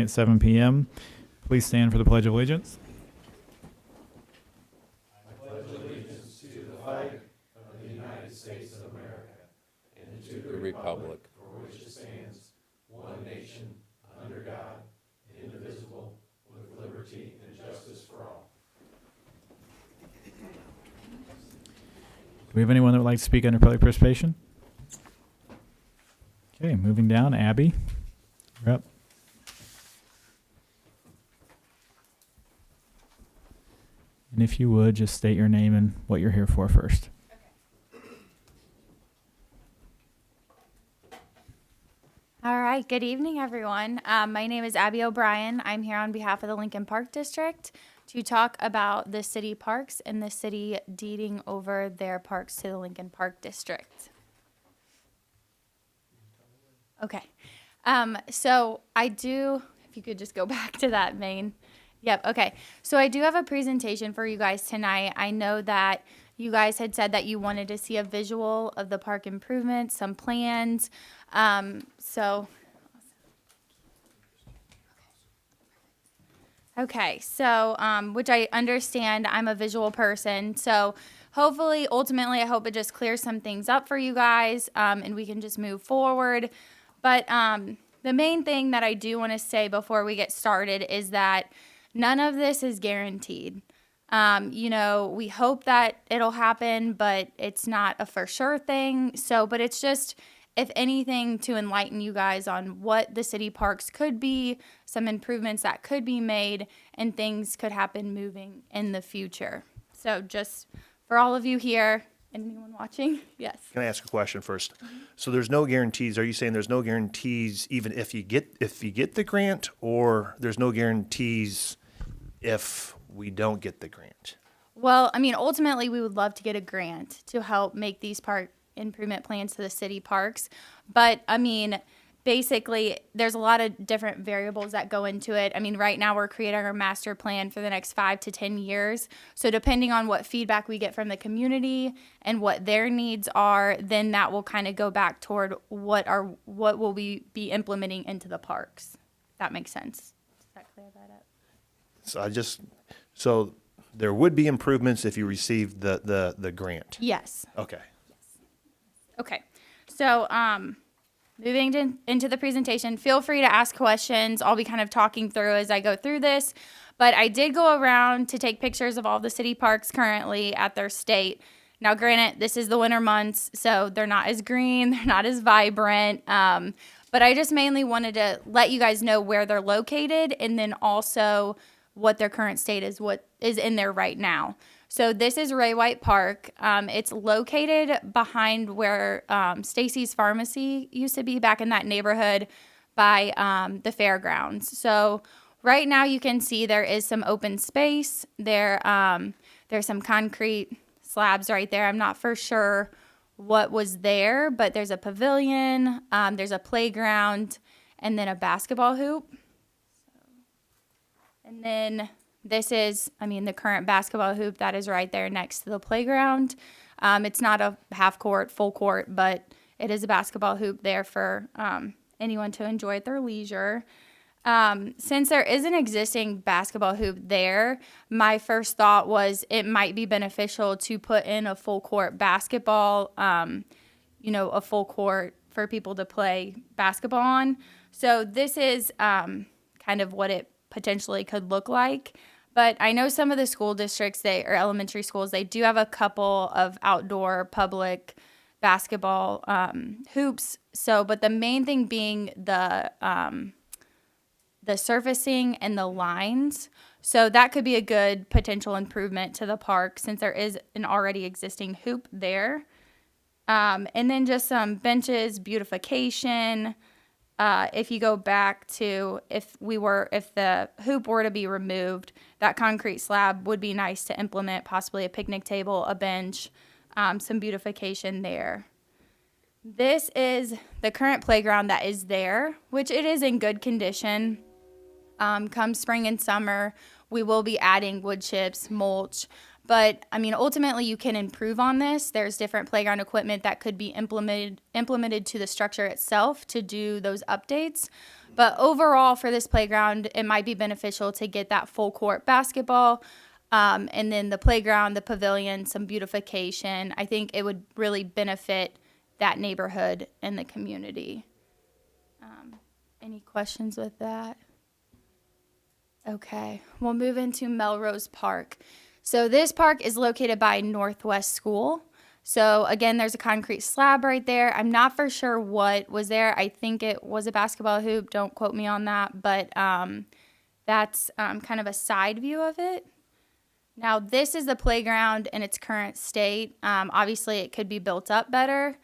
at 7 p.m. Please stand for the Pledge of Allegiance. The republic. Do we have anyone that would like to speak under public participation? Okay, moving down. Abby, you're up. And if you would, just state your name and what you're here for first. All right, good evening, everyone. My name is Abby O'Brien. I'm here on behalf of the Lincoln Park District to talk about the city parks and the city deeding over their parks to the Lincoln Park District. Okay, so I do, if you could just go back to that main. Yep, okay. So I do have a presentation for you guys tonight. I know that you guys had said that you wanted to see a visual of the park improvements, some plans. Okay, so, which I understand, I'm a visual person. So hopefully, ultimately, I hope it just clears some things up for you guys, and we can just move forward. But the main thing that I do want to say before we get started is that none of this is guaranteed. We hope that it'll happen, but it's not a for sure thing. So, but it's just, if anything, to enlighten you guys on what the city parks could be, some improvements that could be made, and things could happen moving in the future. So just for all of you here, anyone watching? Yes. Can I ask a question first? So there's no guarantees. Are you saying there's no guarantees even if you get the grant, or there's no guarantees if we don't get the grant? Well, I mean, ultimately, we would love to get a grant to help make these park improvement plans to the city parks. But, I mean, basically, there's a lot of different variables that go into it. I mean, right now, we're creating our master plan for the next 5 to 10 years. So depending on what feedback we get from the community and what their needs are, then that will kind of go back toward what will we be implementing into the parks. If that makes sense. Does that clear that up? So there would be improvements if you received the grant. Yes. Okay. Okay. So, moving into the presentation, feel free to ask questions. I'll be kind of talking through as I go through this. But I did go around to take pictures of all the city parks currently at their state. Now, granted, this is the winter months, so they're not as green, they're not as vibrant. But I just mainly wanted to let you guys know where they're located, and then also what their current state is, what is in there right now. So this is Ray White Park. It's located behind where Stacy's Pharmacy used to be, back in that neighborhood by the fairgrounds. So right now you can see there is some open space. There's some concrete slabs right there. I'm not for sure what was there, but there's a pavilion, there's a playground, and then a basketball hoop. And then this is, the current basketball hoop that is right there next to the playground. It's not a half court, full court, but it is a basketball hoop there for anyone to enjoy at their leisure. Since there is an existing basketball hoop there, my first thought was it might be beneficial to put in a full court basketball, a full court for people to play basketball on. So this is kind of what it potentially could look like. But I know some of the school districts, or elementary schools, they do have a couple of outdoor public basketball hoops. So, but the main thing being the surfacing and the lines. So that could be a good potential improvement to the park, since there is an already existing hoop there. And then just some benches, beautification. If you go back to if the hoop were to be removed, that concrete slab would be nice to implement, possibly a picnic table, a bench, some beautification there. This is the current playground that is there, which it is in good condition. Come spring and summer, we will be adding wood chips, mulch, But I mean, ultimately, you can improve on this. There's different playground equipment that could be implemented to the structure itself to do those updates. But overall, for this playground, it might be beneficial to get that full court basketball, and then the playground, the pavilion, some beautification. I think it would really benefit that neighborhood and the community. Any questions with that? Okay, we'll move into Melrose Park. So this park is located by Northwest School. So again, there's a concrete slab right there. I'm not for sure what was there. I think it was a basketball hoop. Don't quote me on that, but that's kind of a side view of it. Now, this is the playground in its current state. Obviously, it could be built up better.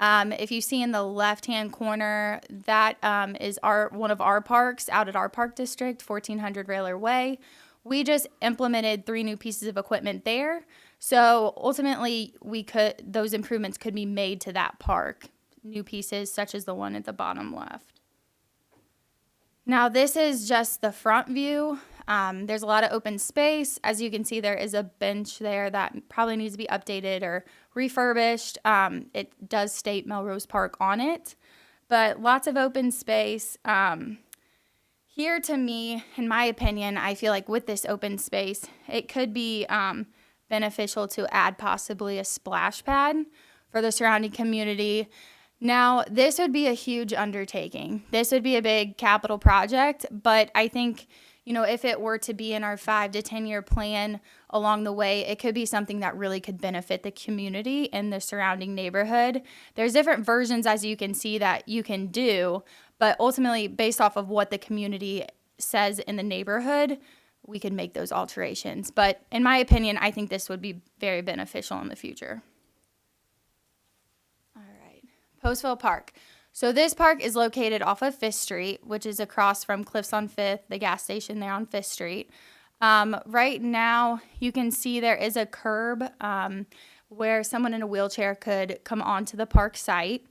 If you see in the left-hand corner, that is one of our parks out at our park district, 1400 Railer Way. We just implemented 3 new pieces of equipment there. So ultimately, those improvements could be made to that park. New pieces such as the one at the bottom left. Now, this is just the front view. There's a lot of open space. As you can see, there is a bench there that probably needs to be updated or refurbished. It does state Melrose Park on it, but lots of open space. Here, to me, in my opinion, I feel like with this open space, it could be beneficial to add possibly a splash pad for the surrounding community. Now, this would be a huge undertaking. This would be a big capital project, but I think, you know, if it were to be in our 5 to 10 year plan along the way, it could be something that really could benefit the community and the surrounding neighborhood. There's different versions, as you can see, that you can do, but ultimately, based off of what the community says in the neighborhood, we could make those alterations. But in my opinion, I think this would be very beneficial in the future. All right, Postville Park. So this park is located off of 5th Street, which is across from Cliffs on 5th, the gas station there on 5th Street. Right now, you can see there is a curb where someone in a wheelchair could come onto the park site.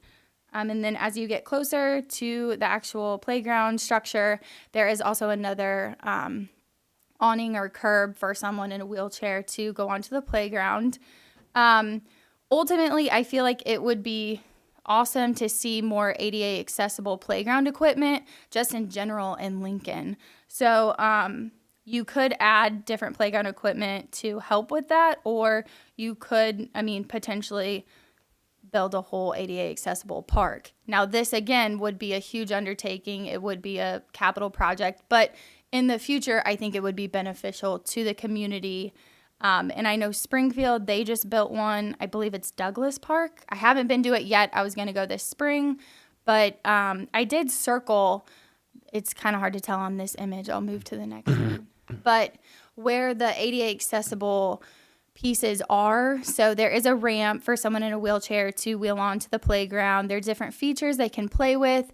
And then as you get closer to the actual playground structure, there is also another awning or curb for someone in a wheelchair to go onto the playground. Ultimately, I feel like it would be awesome to see more ADA accessible playground equipment just in general in Lincoln. So you could add different playground equipment to help with that, or you could, potentially build a whole ADA accessible park. Now, this again would be a huge undertaking. It would be a capital project, but in the future, I think it would be beneficial to the community. And I know Springfield, they just built one. I believe it's Douglas Park. I haven't been to it yet. I was going to go this spring, but I did circle. It's kind of hard to tell on this image. I'll move to the next one. But where the ADA accessible pieces are, so there is a ramp for someone in a wheelchair to wheel onto the playground. There are different features they can play with.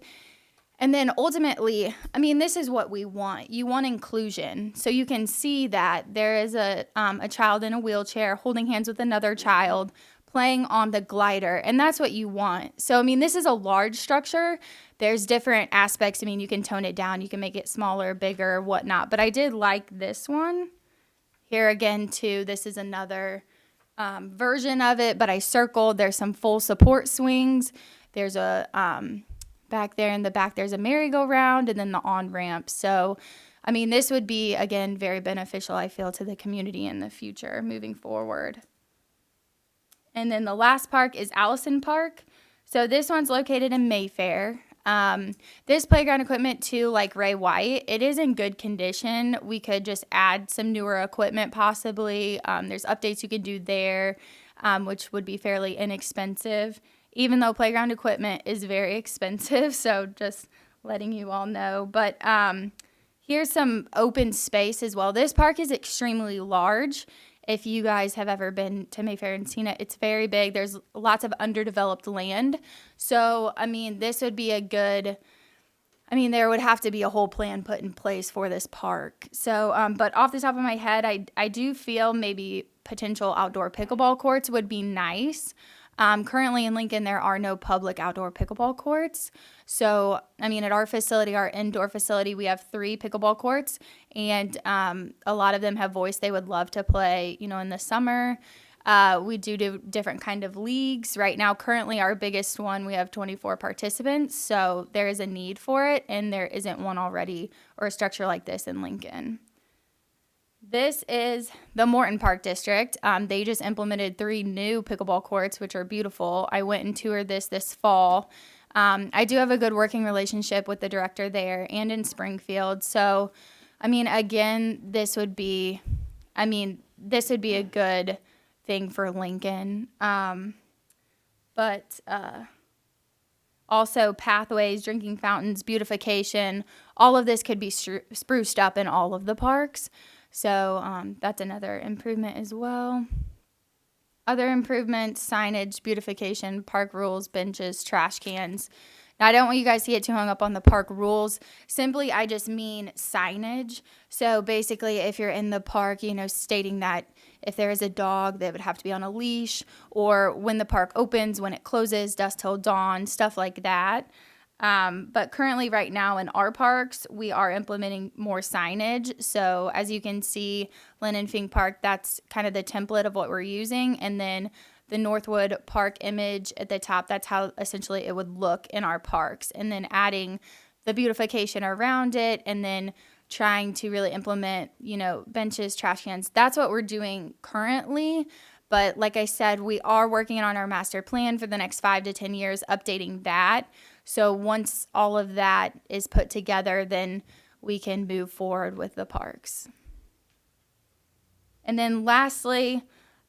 And then ultimately, this is what we want. You want inclusion. So you can see that there is a child in a wheelchair holding hands with another child playing on the glider. And that's what you want. So, this is a large structure. There's different aspects. You can tone it down. You can make it smaller, bigger, whatnot. But I did like this one. Here again, too, this is another version of it. But I circled. There's some full support swings. There's a... back there in the back, there's a merry-go-round and then the on-ramp. So, this would be, again, very beneficial, I feel, to the community in the future moving forward. And then the last park is Allison Park. So this one's located in Mayfair. This playground equipment, too, like Ray White, it is in good condition. We could just add some newer equipment possibly. There's updates you could do there, which would be fairly inexpensive, even though playground equipment is very expensive, so just letting you all know. But here's some open space as well. This park is extremely large. If you guys have ever been to Mayfair and seen it, it's very big. There's lots of underdeveloped land. So, this would be a good... there would have to be a whole plan put in place for this park. So, but off the top of my head, I do feel maybe potential outdoor pickleball courts would be nice. Currently in Lincoln, there are no public outdoor pickleball courts. So, I mean, at our facility, our indoor facility, we have 3 pickleball courts, and a lot of them have voiced they would love to play, you know, in the summer. We do different kind of leagues. Right now, currently, our biggest one, we have 24 participants, so there is a need for it, and there isn't one already or a structure like this in Lincoln. This is the Morton Park District. They just implemented 3 new pickleball courts, which are beautiful. I went and toured this fall. I do have a good working relationship with the director there and in Springfield. So, I mean, again, this would be a good thing for Lincoln. But also pathways, drinking fountains, beautification, all of this could be spruced up in all of the parks. So that's another improvement as well. Other improvements, signage, beautification, park rules, benches, trash cans. Now, I don't want you guys to get too hung up on the park rules. Simply, I just mean signage. So basically, if you're in the park, you know, stating that if there is a dog, they would have to be on a leash, or when the park opens, when it closes, dusk till dawn, stuff like that. But currently right now in our parks, we are implementing more signage. So as you can see, Lynn and Fink Park, that's kind of the template of what we're using. And then the Northwood Park image at the top, that's how essentially it would look in our parks. And then adding the beautification around it, and then trying to really implement, you know, benches, trash cans. That's what we're doing currently. But like I said, we are working on our master plan for the next 5 to 10 years, updating that. So once all of that is put together, then we can move forward with the parks. And then lastly,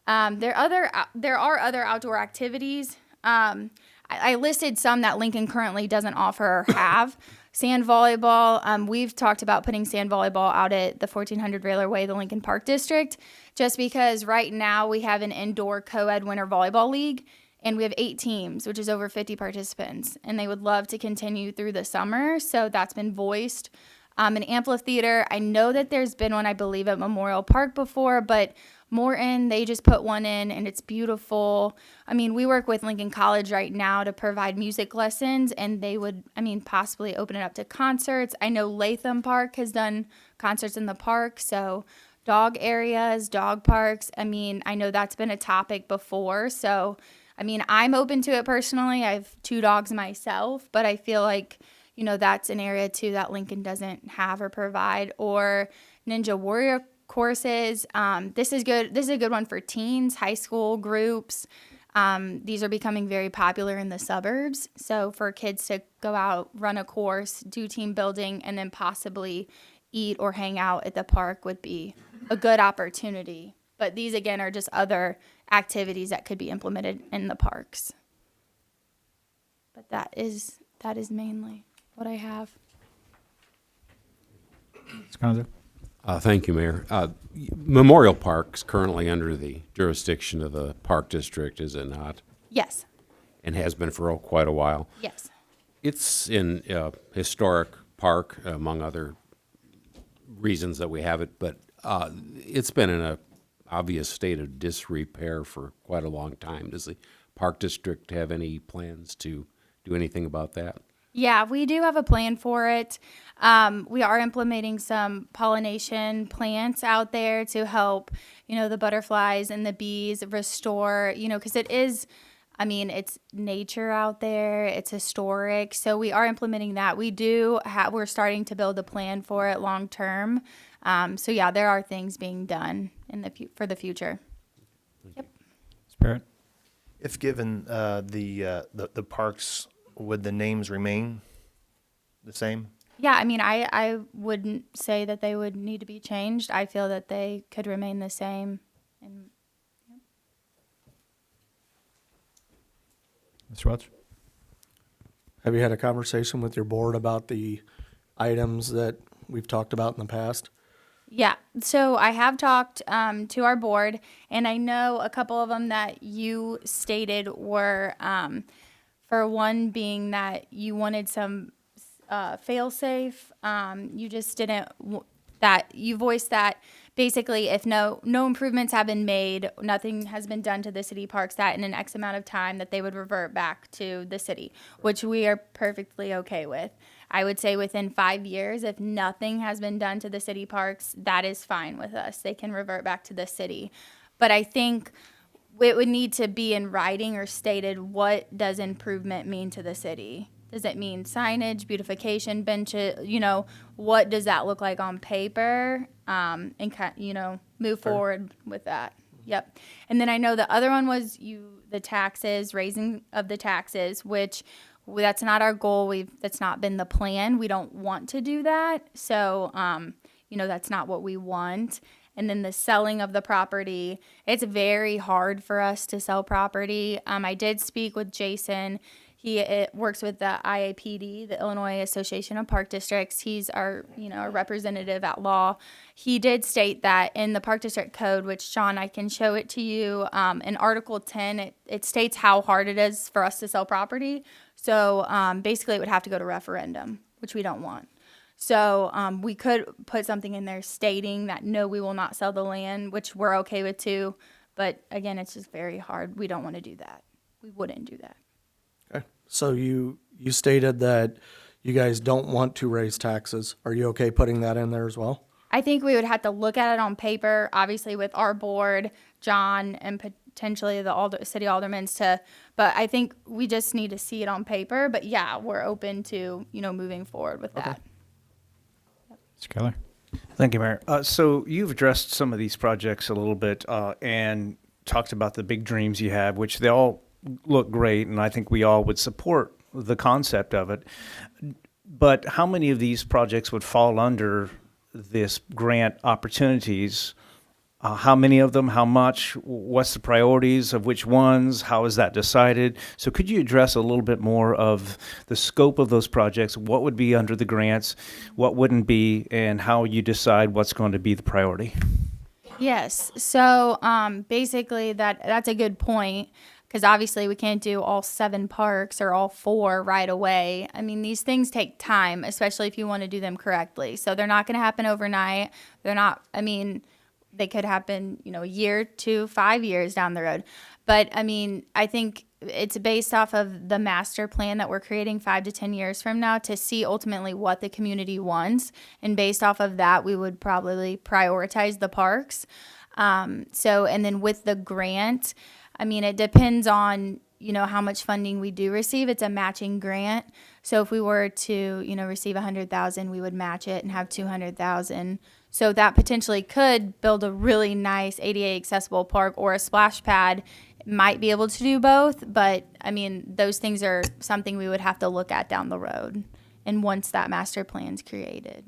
there are other outdoor activities. I listed some that Lincoln currently doesn't offer or have. Sand volleyball, we've talked about putting sand volleyball out at the 1400 Railer Way, the Lincoln Park District, just because right now we have an indoor co-ed winter volleyball league, and we have 8 teams, which is over 50 participants, and they would love to continue through the summer, so that's been voiced. An amphitheater, I know that there's been one, I believe, at Memorial Park before, but Morton, they just put one in, and it's beautiful. I mean, we work with Lincoln College right now to provide music lessons, and they would, I mean, possibly open it up to concerts. I know Latham Park has done concerts in the park, so dog areas, dog parks, I mean, I know that's been a topic before, so I mean, I'm open to it personally. I have 2 dogs myself, but I feel like, you know, that's an area too that Lincoln doesn't have or provide. Or Ninja Warrior courses. This is good. This is a good one for teens, high school groups. These are becoming very popular in the suburbs. So for kids to go out, run a course, do team building, and then possibly eat or hang out at the park would be a good opportunity. But these, again, are just other activities that could be implemented in the parks. But that is mainly what I have. Sconzo? Thank you, Mayor. Memorial Park's currently under the jurisdiction of the Park District, is it not? Yes. And has been for quite a while. Yes. It's in a historic park, among other reasons that we have it, but it's been in a obvious state of disrepair for quite a long time. Does the Park District have any plans to do anything about that? Yeah, we do have a plan for it. We are implementing some pollination plants out there to help, you know, the butterflies and the bees restore, you know, because it is, I mean, it's nature out there. It's historic. So we are implementing that. We're starting to build a plan for it long term. So yeah, there are things being done for the future. Yep. Spirit? If given the parks, would the names remain the same? Yeah, I mean, I wouldn't say that they would need to be changed. I feel that they could remain the same. And Mr. Welch? Have you had a conversation with your board about the items that we've talked about in the past? yeah, so I have talked to our board, and I know a couple of them that you stated were, for one being that you wanted some fail-safe. You just didn't that you voiced that basically if no improvements have been made, nothing has been done to the city parks, that in an X amount of time that they would revert back to the city, which we are perfectly okay with. I would say within 5 years, if nothing has been done to the city parks, that is fine with us. They can revert back to the city. But I think it would need to be in writing or stated, what does improvement mean to the city? Does it mean signage, beautification, benches, what does that look like on paper? And move forward with that. Yep. And then I know the other one was the taxes, raising of the taxes, which that's not our goal. That's not been the plan. We don't want to do that. So, that's not what we want. And then the selling of the property, it's very hard for us to sell property. I did speak with Jason. He works with the IAPD, the Illinois Association of Park Districts. He's our representative at law. He did state that in the Park District Code, which, Sean, I can show it to you, in Article 10, it states how hard it is for us to sell property. So basically it would have to go to referendum, which we don't want. So we could put something in there stating that, no, we will not sell the land, which we're okay with too. But again, it's just very hard. We don't want to do that. We wouldn't do that. Okay. So you stated that you guys don't want to raise taxes. Are you okay putting that in there as well? I think we would have to look at it on paper, obviously with our board, John, and potentially the city aldermen but I think we just need to see it on paper. But yeah, we're open to, moving forward with that. Mr. Keller? Thank you, Mayor. So you've addressed some of these projects a little bit and talked about the big dreams you have, which they all look great, and I think we all would support the concept of it. But how many of these projects would fall under this grant opportunities? How many of them? How much? What's the priorities of which ones? How is that decided? So could you address a little bit more of the scope of those projects? What would be under the grants? What wouldn't be? And how you decide what's going to be the priority? Yes. So basically that's a good point, because obviously we can't do all 7 parks or all 4 right away. I mean, these things take time, especially if you want to do them correctly. So they're not going to happen overnight. They could happen, a year, 2, 5 years down the road. But I think it's based off of the master plan that we're creating 5 to 10 years from now to see ultimately what the community wants. And based off of that, we would probably prioritize the parks. And then with the grant, it depends on, how much funding we do receive. It's a matching grant. So if we were to, receive $100,000, we would match it and have $200,000. So that potentially could build a really nice ADA accessible park or a splash pad. Might be able to do both, but those things are something we would have to look at down the road. And once that master plan's created.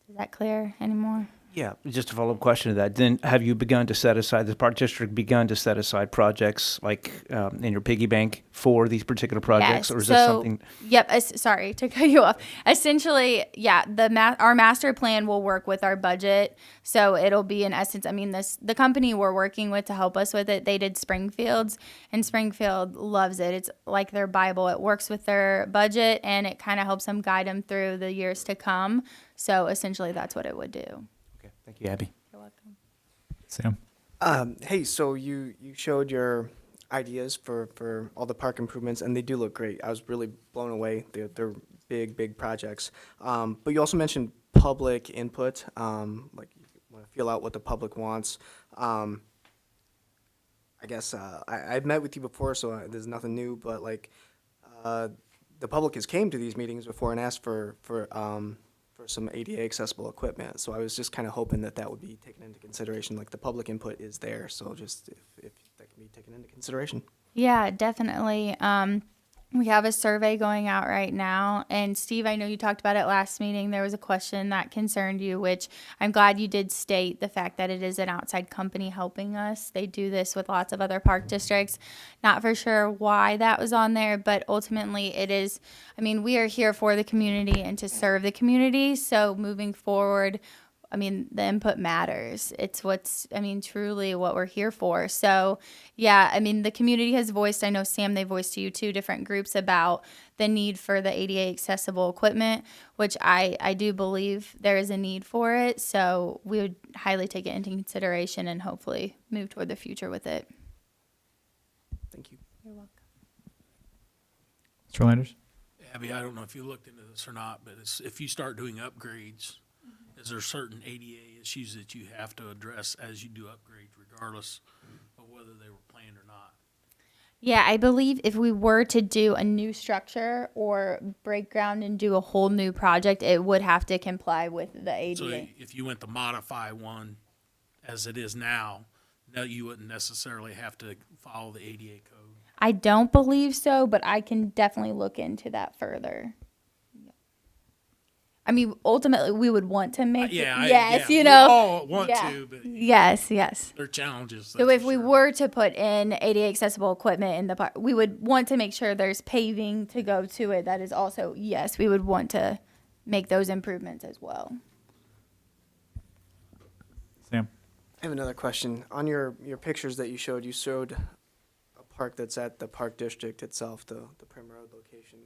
Is that clear anymore? Yeah, just a follow-up question to that. Then have you begun to set aside, the Park District begun to set aside projects like in your piggy bank for these particular projects? Yes. Or is this something? Yep. Sorry to cut you off. Essentially, yeah, our master plan will work with our budget. So it'll be in essence, the company we're working with to help us with it, they did Springfield's, and Springfield loves it. It's like their Bible. It works with their budget, and it kind of helps them guide them through the years to come. So essentially, that's what it would do. Thank you, Abby. You're welcome. Sam? Hey, so you showed your ideas for all the park improvements, and they do look great. I was really blown away. They're big projects. But you also mentioned public input, like you want to feel out what the public wants. I guess I've met with you before, so there's nothing new, but the public has came to these meetings before and asked for some ADA accessible equipment. So I was just kind of hoping that would be taken into consideration. Like the public input is there, so just if that can be taken into consideration. Yeah, definitely. We have a survey going out right now. And Steve, I know you talked about it last meeting. There was a question that concerned you, which I'm glad you did state the fact that it is an outside company helping us. They do this with lots of other park districts. Not for sure why that was on there, but ultimately it is, we are here for the community and to serve the community. So moving forward, I mean, the input matters. It's truly what we're here for. So, yeah, I mean, the community has voiced, I know, Sam, they voiced to you too, different groups about the need for the ADA accessible equipment, which I do believe there is a need for it. So we would highly take it into consideration and hopefully move toward the future with it. Thank you. You're welcome. Mr. Landers? Abby, I don't know if you looked into this or not, but if you start doing upgrades, is there certain ADA issues that you have to address as you do upgrades, regardless of whether they were planned or not? Yeah, I believe if we were to do a new structure or break ground and do a whole new project, it would have to comply with the ADA. So if you went to modify one as it is now, no, you wouldn't necessarily have to follow the ADA code. I don't believe so, but I can definitely look into that further. I mean, ultimately, we would want to make yes, we you know. all want Yeah. to, but Yes. there are challenges. So that's if for we sure. were to put in ADA accessible equipment in the park, we would want to make sure there's paving to go to it. That is also, yes, we would want to make those improvements as well. Sam? I have another question. On your pictures that you showed a park that's at the park district itself, the Prim Road location.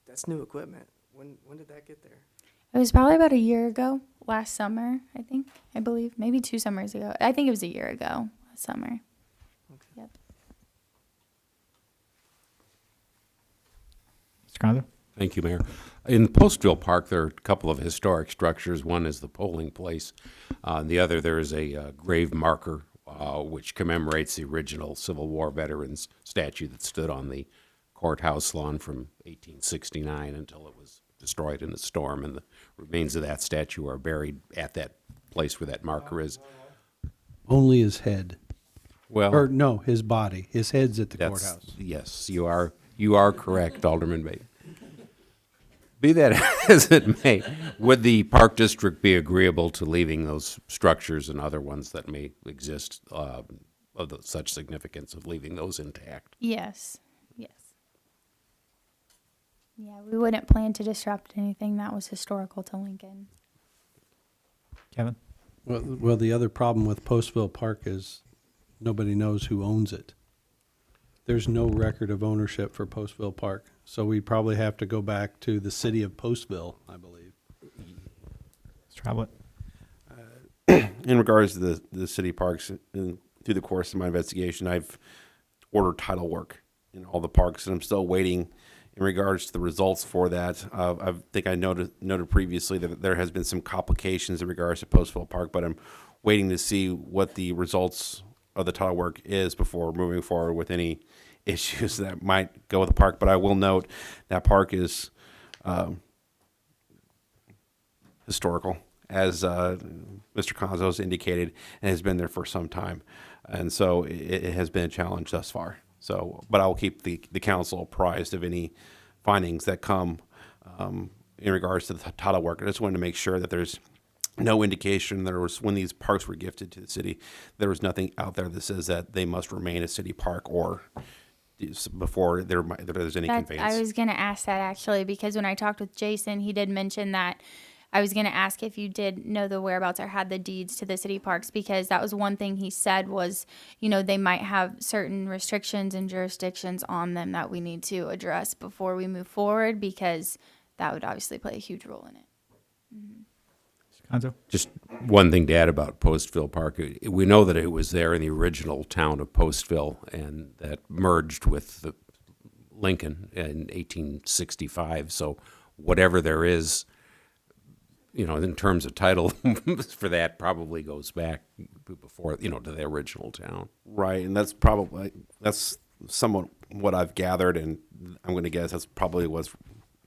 That's new equipment. When did that get there? It was probably about a year ago, last summer, I believe. Maybe 2 summers ago. I think it was a year ago, last summer. Okay. Yep. Mr. Conzo? Thank you, Mayor. In Postville Park, there are a couple of historic structures. One is the polling place. The other, there is a grave marker, which commemorates the original Civil War veterans statue that stood on the courthouse lawn from 1869 until it was destroyed in a storm, and the remains of that statue are buried at that place where that marker is. Only his head. Or Well, no, his body. His head's at the that's, courthouse. yes, you are correct, Alderman Bate. Be that as it may, would the Park District be agreeable to leaving those structures and other ones that may exist such significance, of leaving those intact? Yes. Yes. Yeah, we wouldn't plan to disrupt anything that was historical to Lincoln. Kevin? Well, the other problem with Postville Park is nobody knows who owns it. There's no record of ownership for Postville Park, so we'd probably have to go back to the city of Postville, I believe. Mr. Howlett? In regards to the city parks, through the course of my investigation, I've ordered title work in all the parks, and I'm still waiting in regards to the results for that. I think I noted previously that there has been some complications in regards to Postville Park, but I'm waiting to see what the results of the title work is before moving forward with any issues that might go with the park. But I will note that park is historical, as Mr. Conzo's indicated, and has been there for some time. And so it has been a challenge thus far. So, but I will keep the council apprised of any findings that come in regards to the title work. I just wanted to make sure that there's no indication there was, when these parks were gifted to the city, there was nothing out there that says that they must remain a city park or before there's any conveyance. I was going to ask that actually, because when I talked with Jason, he did mention that. I was going to ask if you did know the whereabouts or had the deeds to the city parks, because that was one thing he said was, they might have certain restrictions and jurisdictions on them that we need to address before we move forward, because that would obviously play a huge role in it. Mr. Conzo? Just one thing to add about Postville Park. We know that it was there in the original town of Postville, and that merged with Lincoln in 1865. So whatever there is, in terms of title for that, probably goes back before, to the original town. Right, and that's somewhat what I've gathered, and I'm going to guess that's probably what's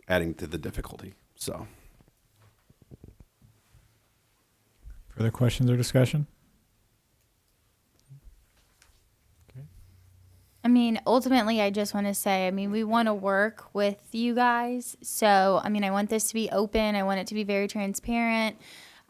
adding to the difficulty. So, Further questions or discussion? Ultimately, I just want to say, we want to work with you guys. So, I want this to be open. I want it to be very transparent.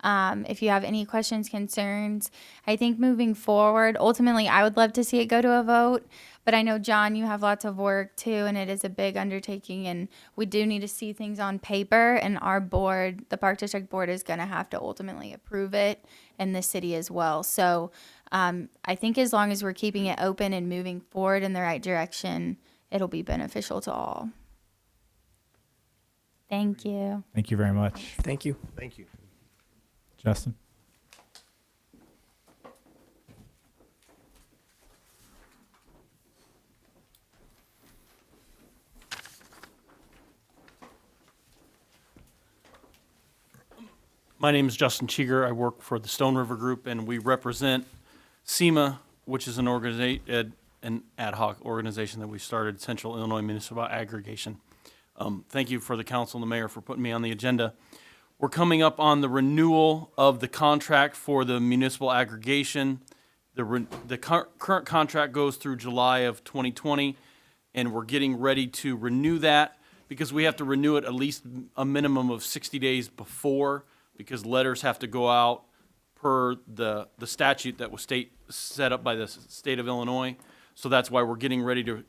If you have any questions, concerns, I think moving forward, ultimately, I would love to see it go to a vote. But I know, John, you have lots of work too, and it is a big undertaking, and we do need to see things on paper. And our board, the Park District Board, is going to have to ultimately approve it, and the city as well. So I think as long as we're keeping it open and moving forward in the right direction, it'll be beneficial to all. Thank you. Thank you very much. Thank you. Thank you. Justin? My name is Justin Cheeger. I work for the Stone River Group, and we represent SEMA, which is an ad hoc organization that we started, Central Illinois Municipal Aggregation. Thank you for the council and the mayor for putting me on the agenda. We're coming up on the renewal of the contract for the municipal aggregation. The current contract goes through July of 2020, and we're getting ready to renew that because we have to renew it at least a minimum of 60 days before, because letters have to go out per the statute that was set up by the state of Illinois. So that's why we're getting ready to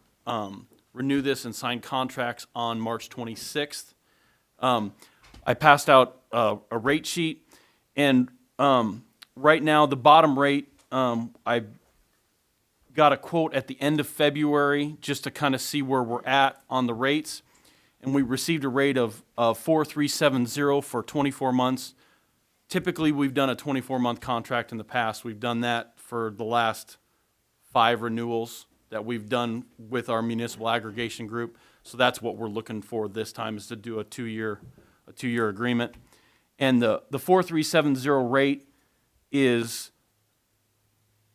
renew this and sign contracts on March 26th. I passed out a rate sheet, and right now the bottom rate, I got a quote at the end of February just to kind of see where we're at on the rates, and we received a rate of 4,370 for 24 months. Typically, we've done a 24-month contract in the past. We've done that for the last 5 renewals that we've done with our municipal aggregation group. So that's what we're looking for this time, is to do a two-year agreement. And the 4,370 rate is,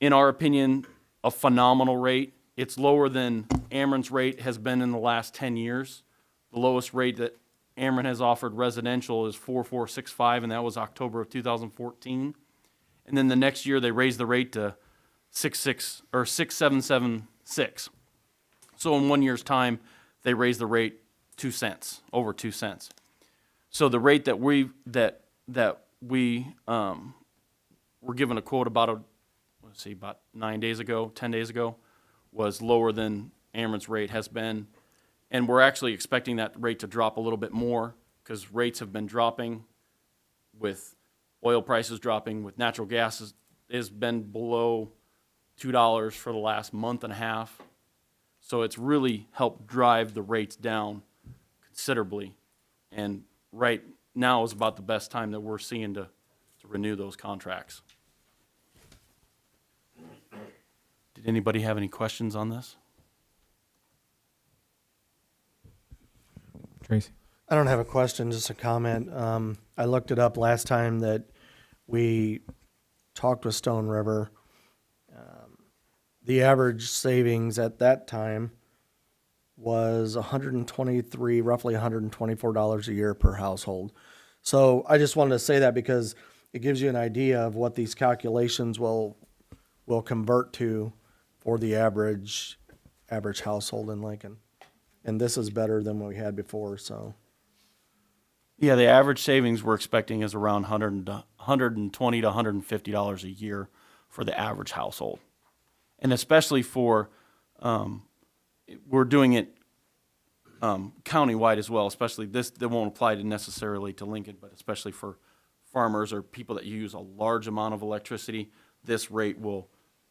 in our opinion, a phenomenal rate. It's lower than Ameren's rate has been in the last 10 years. The lowest rate that Ameren has offered residential is 4,465, and that was October of 2014. And then the next year they raised the rate to 6,776. So in 1 year's time, they raised the rate 2 cents, over 2 cents. So the rate that we were given a quote about 9 days ago, 10 days ago, was lower than Ameren's rate has been. And we're actually expecting that rate to drop a little bit more because rates have been dropping with oil prices dropping, with natural gas has been below $2 for the last month and a half. So it's really helped drive the rates down considerably. And right now is about the best time that we're seeing to renew those contracts. Did anybody have any questions on this? Tracy? I don't have a question, just a comment. I looked it up last time that we talked with Stone River. The average savings at that time was $123, roughly $124 a year per household. So I just wanted to say that because it gives you an idea of what these calculations will convert to for the average household in Lincoln. And this is better than what we had before, so. Yeah, the average savings we're expecting is around $120 to $150 a year for the average household. And especially for, we're doing it countywide as well, especially this, that won't apply to necessarily to Lincoln, but especially for farmers or people that use a large amount of electricity, this rate will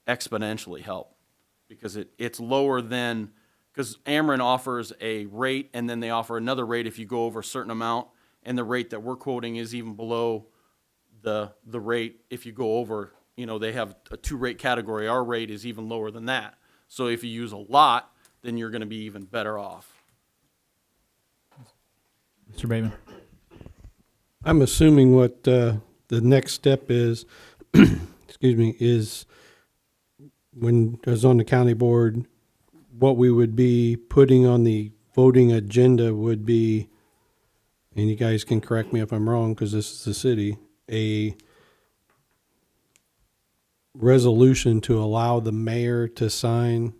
exponentially help because it's lower than, because Ameren offers a rate and then they offer another rate if you go over a certain amount, and the rate that we're quoting is even below the rate if you go over, they have a 2-rate category. Our rate is even lower than that. So if you use a lot, then you're going to be even better off. Mr. Bateman? I'm assuming what the next step is, excuse me, is when I was on the county board, what we would be putting on the voting agenda would be, and you guys can correct me if I'm wrong because this is the city, a resolution to allow the mayor to sign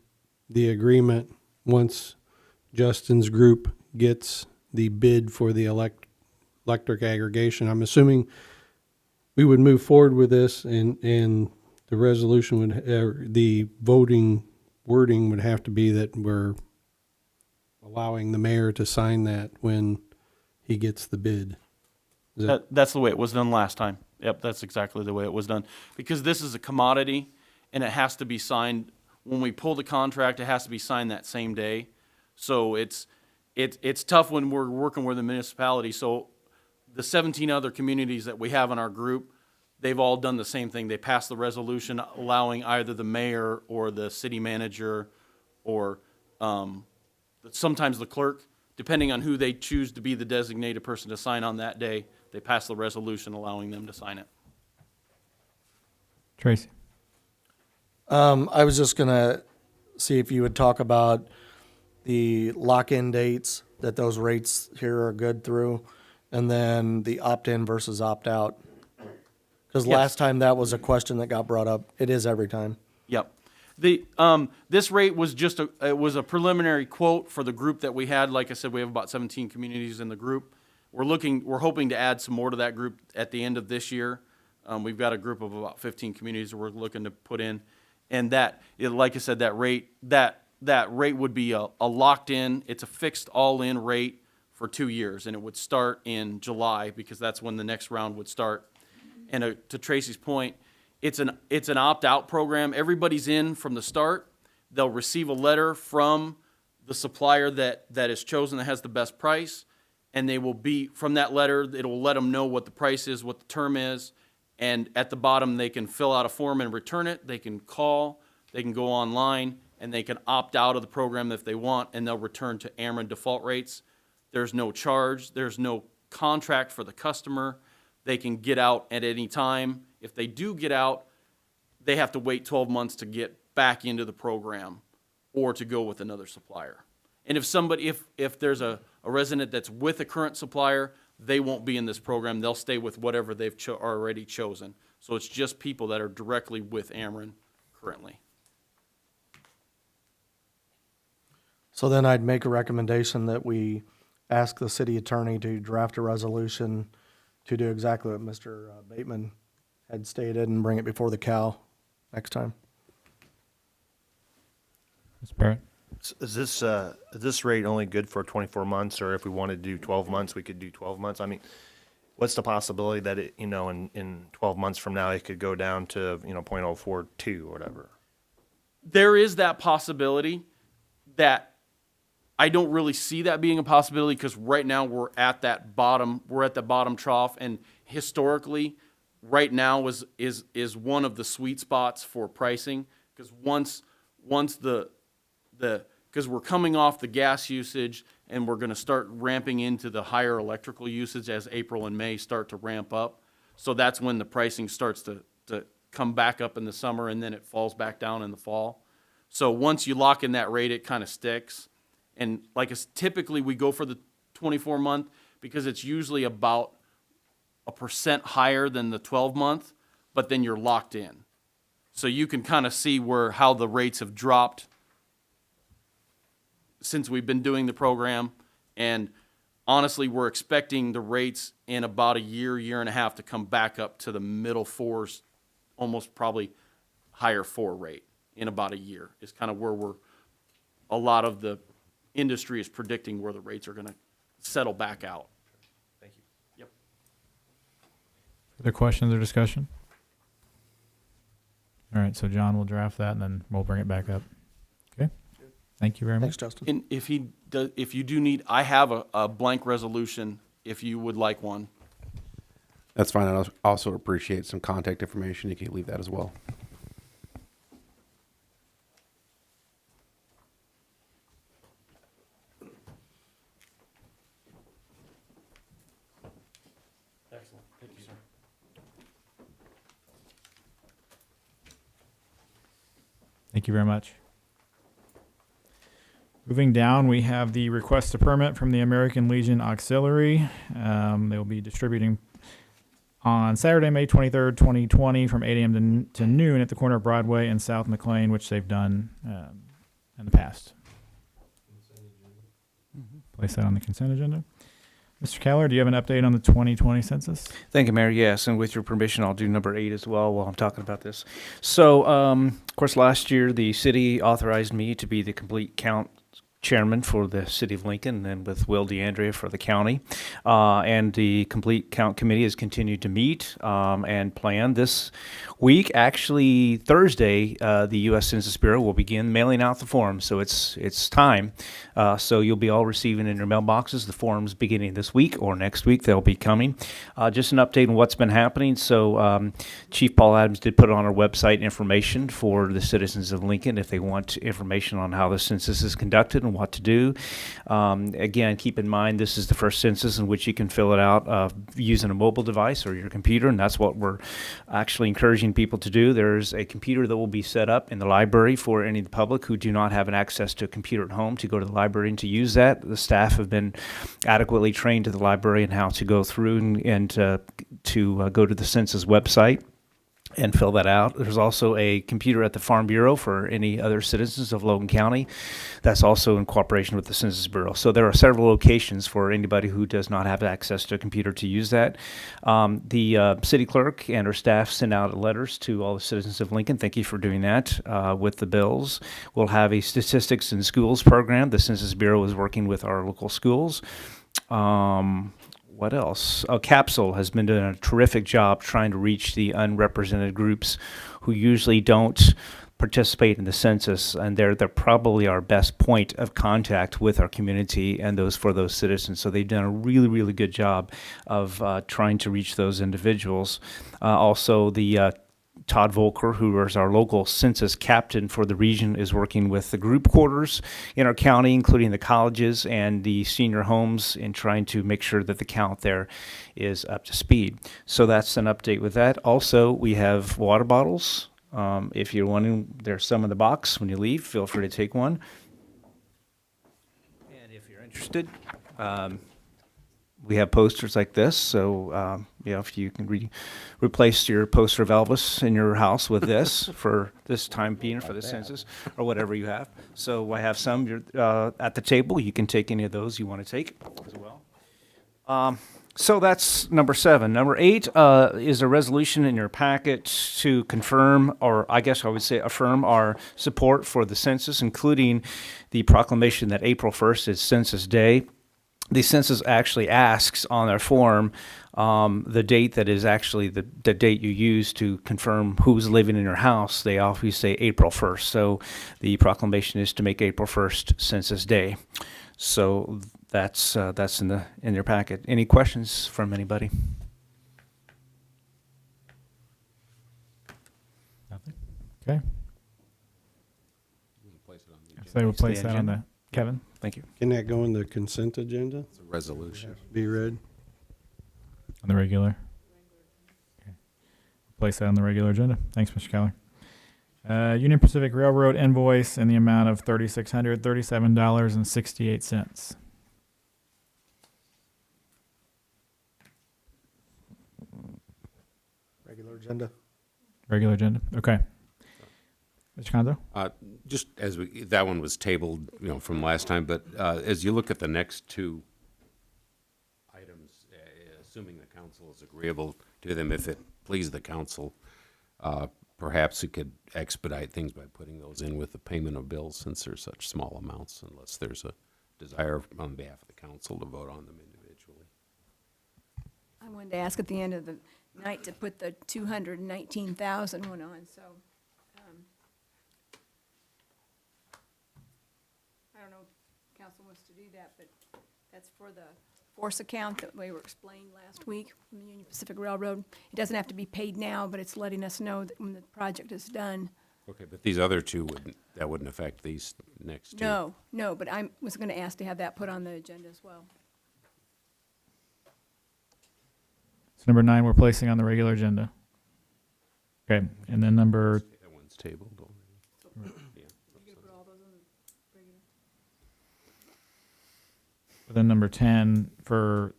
the agreement once Justin's group gets the bid for the electric aggregation. I'm assuming we would move forward with this, and the resolution would, the voting wording would have to be that we're allowing the mayor to sign that when he gets the bid. Is that, That's the way it was done last time. Yep, that's exactly the way it was done. Because this is a commodity, and it has to be signed, when we pull the contract, it has to be signed that same day. So it's tough when we're working with a municipality. So the 17 other communities that we have in our group, they've all done the same thing. They passed the resolution allowing either the mayor or the city manager or sometimes the clerk, depending on who they choose to be the designated person to sign on that day, they pass the resolution allowing them to sign it. Tracy. I was just gonna see if you would talk about the lock-in dates, that those rates here are good through, and then the opt-in versus opt-out. Because Yes. last time that was a question that got brought up. It is every time. Yep. This rate was just it was a preliminary quote for the group that we had. Like I said, we have about 17 communities in the group. We're hoping to add some more to that group at the end of this year. We've got a group of about 15 communities that we're looking to put in. And like I said, that rate would be a locked in, it's a fixed all-in rate for 2 years. And it would start in July because that's when the next round would start. And to Tracy's point, it's an opt-out program. Everybody's in from the start. They'll receive a letter from the supplier that is chosen that has the best price. And they will be, from that letter, it'll let them know what the price is, what the term is. And at the bottom, they can fill out a form and return it. They can call, they can go online, and they can opt out of the program if they want, and they'll return to Ameren default rates. There's no charge. There's no contract for the customer. They can get out at any time. If they do get out, they have to wait 12 months to get back into the program or to go with another supplier. And if there's a resident that's with a current supplier, they won't be in this program. They'll stay with whatever they've already chosen. So it's just people that are directly with Ameren currently. So then I'd make a recommendation that we ask the city attorney to draft a resolution to do exactly what Mr. Bateman had stated and bring it before the CAL next time. Ms. Barrett. Is this rate only good for 24 months, or if we wanted to do 12 months, we could do 12 months? I mean, what's the possibility that it, in 12 months from now, it could go down to, 0.042 or whatever? There is that possibility. That I don't really see that being a possibility because right now we're at the bottom trough, and historically, right now is one of the sweet spots for pricing because once because we're coming off the gas usage and we're going to start ramping into the higher electrical usage as April and May start to ramp up. So that's when the pricing starts to come back up in the summer and then it falls back down in the fall. So once you lock in that rate, it kind of sticks. And typically we go for the 24-month because it's usually about 1% higher than the 12-month, but then you're locked in. So you can kind of see how the rates have dropped since we've been doing the program. And honestly, we're expecting the rates in about a year and a half to come back up to the middle fours, almost probably higher 4 rate in about a year is kind of where a lot of the industry is predicting where the rates are going to settle back out. Thank you. Yep. Other questions or discussion? All right, so John will draft that and then we'll bring it back up. Okay. Thank you very much. Thanks, Justin. And if you do need, I have a blank resolution if you would like one. That's fine. I also appreciate some contact information. You can leave that as well. Excellent. Thank you, sir. Thank you very much. Moving down, we have the request a permit from the American Legion Auxiliary. They will be distributing on Saturday, May 23rd, 2020 from 8 a.m. to noon at the corner of Broadway and South McLean, which they've done in the past. Place that on the consent agenda. Mr. Keller, do you have an update on the 2020 census? Thank you, Mayor. Yes, and with your permission, I'll do number 8 as well while I'm talking about this. So, of course, last year the city authorized me to be the complete count chairman for the city of Lincoln, and with Will DeAndrea for the county. And the complete count committee has continued to meet and plan this week. Actually, Thursday, the U.S. Census Bureau will begin mailing out the forms, so it's time. So you'll be all receiving in your mailboxes the forms beginning this week or next week. They'll be coming. Just an update on what's been happening. So Chief Paul Adams did put on our website information for the citizens of Lincoln if they want information on how the census is conducted and what to do. Again, keep in mind this is the first census in which you can fill it out using a mobile device or your computer, and that's what we're actually encouraging people to do. There's a computer that will be set up in the library for any of the public who do not have an access to a computer at home to go to the library and to use that. The staff have been adequately trained to the library in how to go through and to go to the census website and fill that out. There's also a computer at the Farm Bureau for any other citizens of Logan County. That's also in cooperation with the Census Bureau. So there are several locations for anybody who does not have access to a computer to use that. The city clerk and her staff sent out letters to all the citizens of Lincoln. Thank you for doing that with the bills. We'll have a statistics in schools program. The Census Bureau is working with our local schools. What else? Capsule has been doing a terrific job trying to reach the unrepresented groups who usually don't participate in the census, and they're probably our best point of contact with our community and for those citizens. So they've done a really, really good job of trying to reach those individuals. Also, the Todd Volker, who is our local census captain for the region, is working with the group quarters in our county, including the colleges and the senior homes, in trying to make sure that the count there is up to speed. So that's an update with that. Also, we have water bottles. If you're wondering, there's some in the box. When you leave, feel free to take one. And if you're interested, we have posters like this, so if you can replace your poster of Elvis in your house with this for this time being, for the census, or whatever you have. So I have some at the table. You can take any of those you want to take as well. So that's number 7. Number 8 is a resolution in your packet to confirm, or I guess I would say affirm, our support for the census, including the proclamation that April 1st is Census Day. The census actually asks on their form the date that is actually the date you use to confirm who's living in your house. They always say April 1st. So the proclamation is to make April 1st Census Day. So that's in your packet. Any questions from anybody? Okay. So they will place that on the, Kevin? Thank you. Can that go in the consent agenda? It's a resolution. Be read? On the regular? Okay. Place that on the regular agenda. Thanks, Mr. Keller. Union Pacific Railroad invoice in the amount of $3,637.68. Regular agenda. Regular agenda. Okay. Mr. Conzo? Just as that one was tabled, from last time, but as you look at the next 2 items, assuming the council is agreeable to them, if it please the council, perhaps it could expedite things by putting those in with the payment of bills, since they're such small amounts, unless there's a desire on behalf of the council to vote on them individually. I wanted to ask at the end of the night to put the 219,000 one on, so. I don't know if council wants to do that, but that's for the force account that we were explained last week from the Union Pacific Railroad. It doesn't have to be paid now, but it's letting us know that when the project is done. Okay, but these other 2 wouldn't affect these next 2. No, but I was going to ask to have that put on the agenda as well. So number 9 we're placing on the regular agenda. Okay, and then number... That one's tabled already. Yeah. Then number 10 for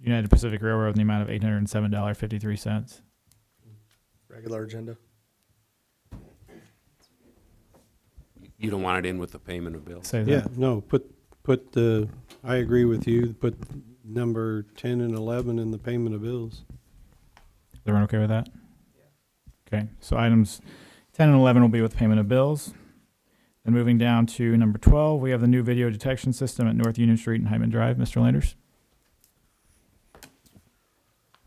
United Pacific Railroad in the amount of $807.53. Regular agenda. You don't want it in with the payment of bills? Say that. Yeah, no, put the, I agree with you, put number 10 and 11 in the payment of bills. Everyone okay with that? Okay, so items 10 and 11 will be with payment of bills. Then moving down to number 12, we have the new video detection system at North Union Street and Hyman Drive. Mr. Landers?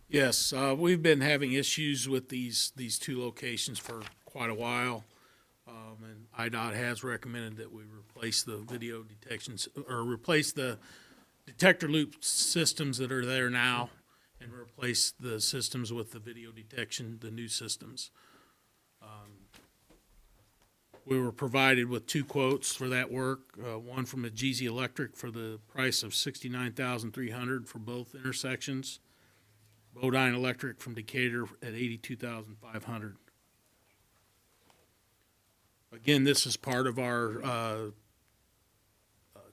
Yes, we've been having issues with these two locations for quite a while. And IDOT has recommended that we replace the video detections, or replace the detector loop systems that are there now and replace the systems with the video detection, the new systems. We were provided with two quotes for that work, one from Ageezy Electric for the price of $69,300 for both intersections. Bodine Electric from Decatur at $82,500. Again, this is part of our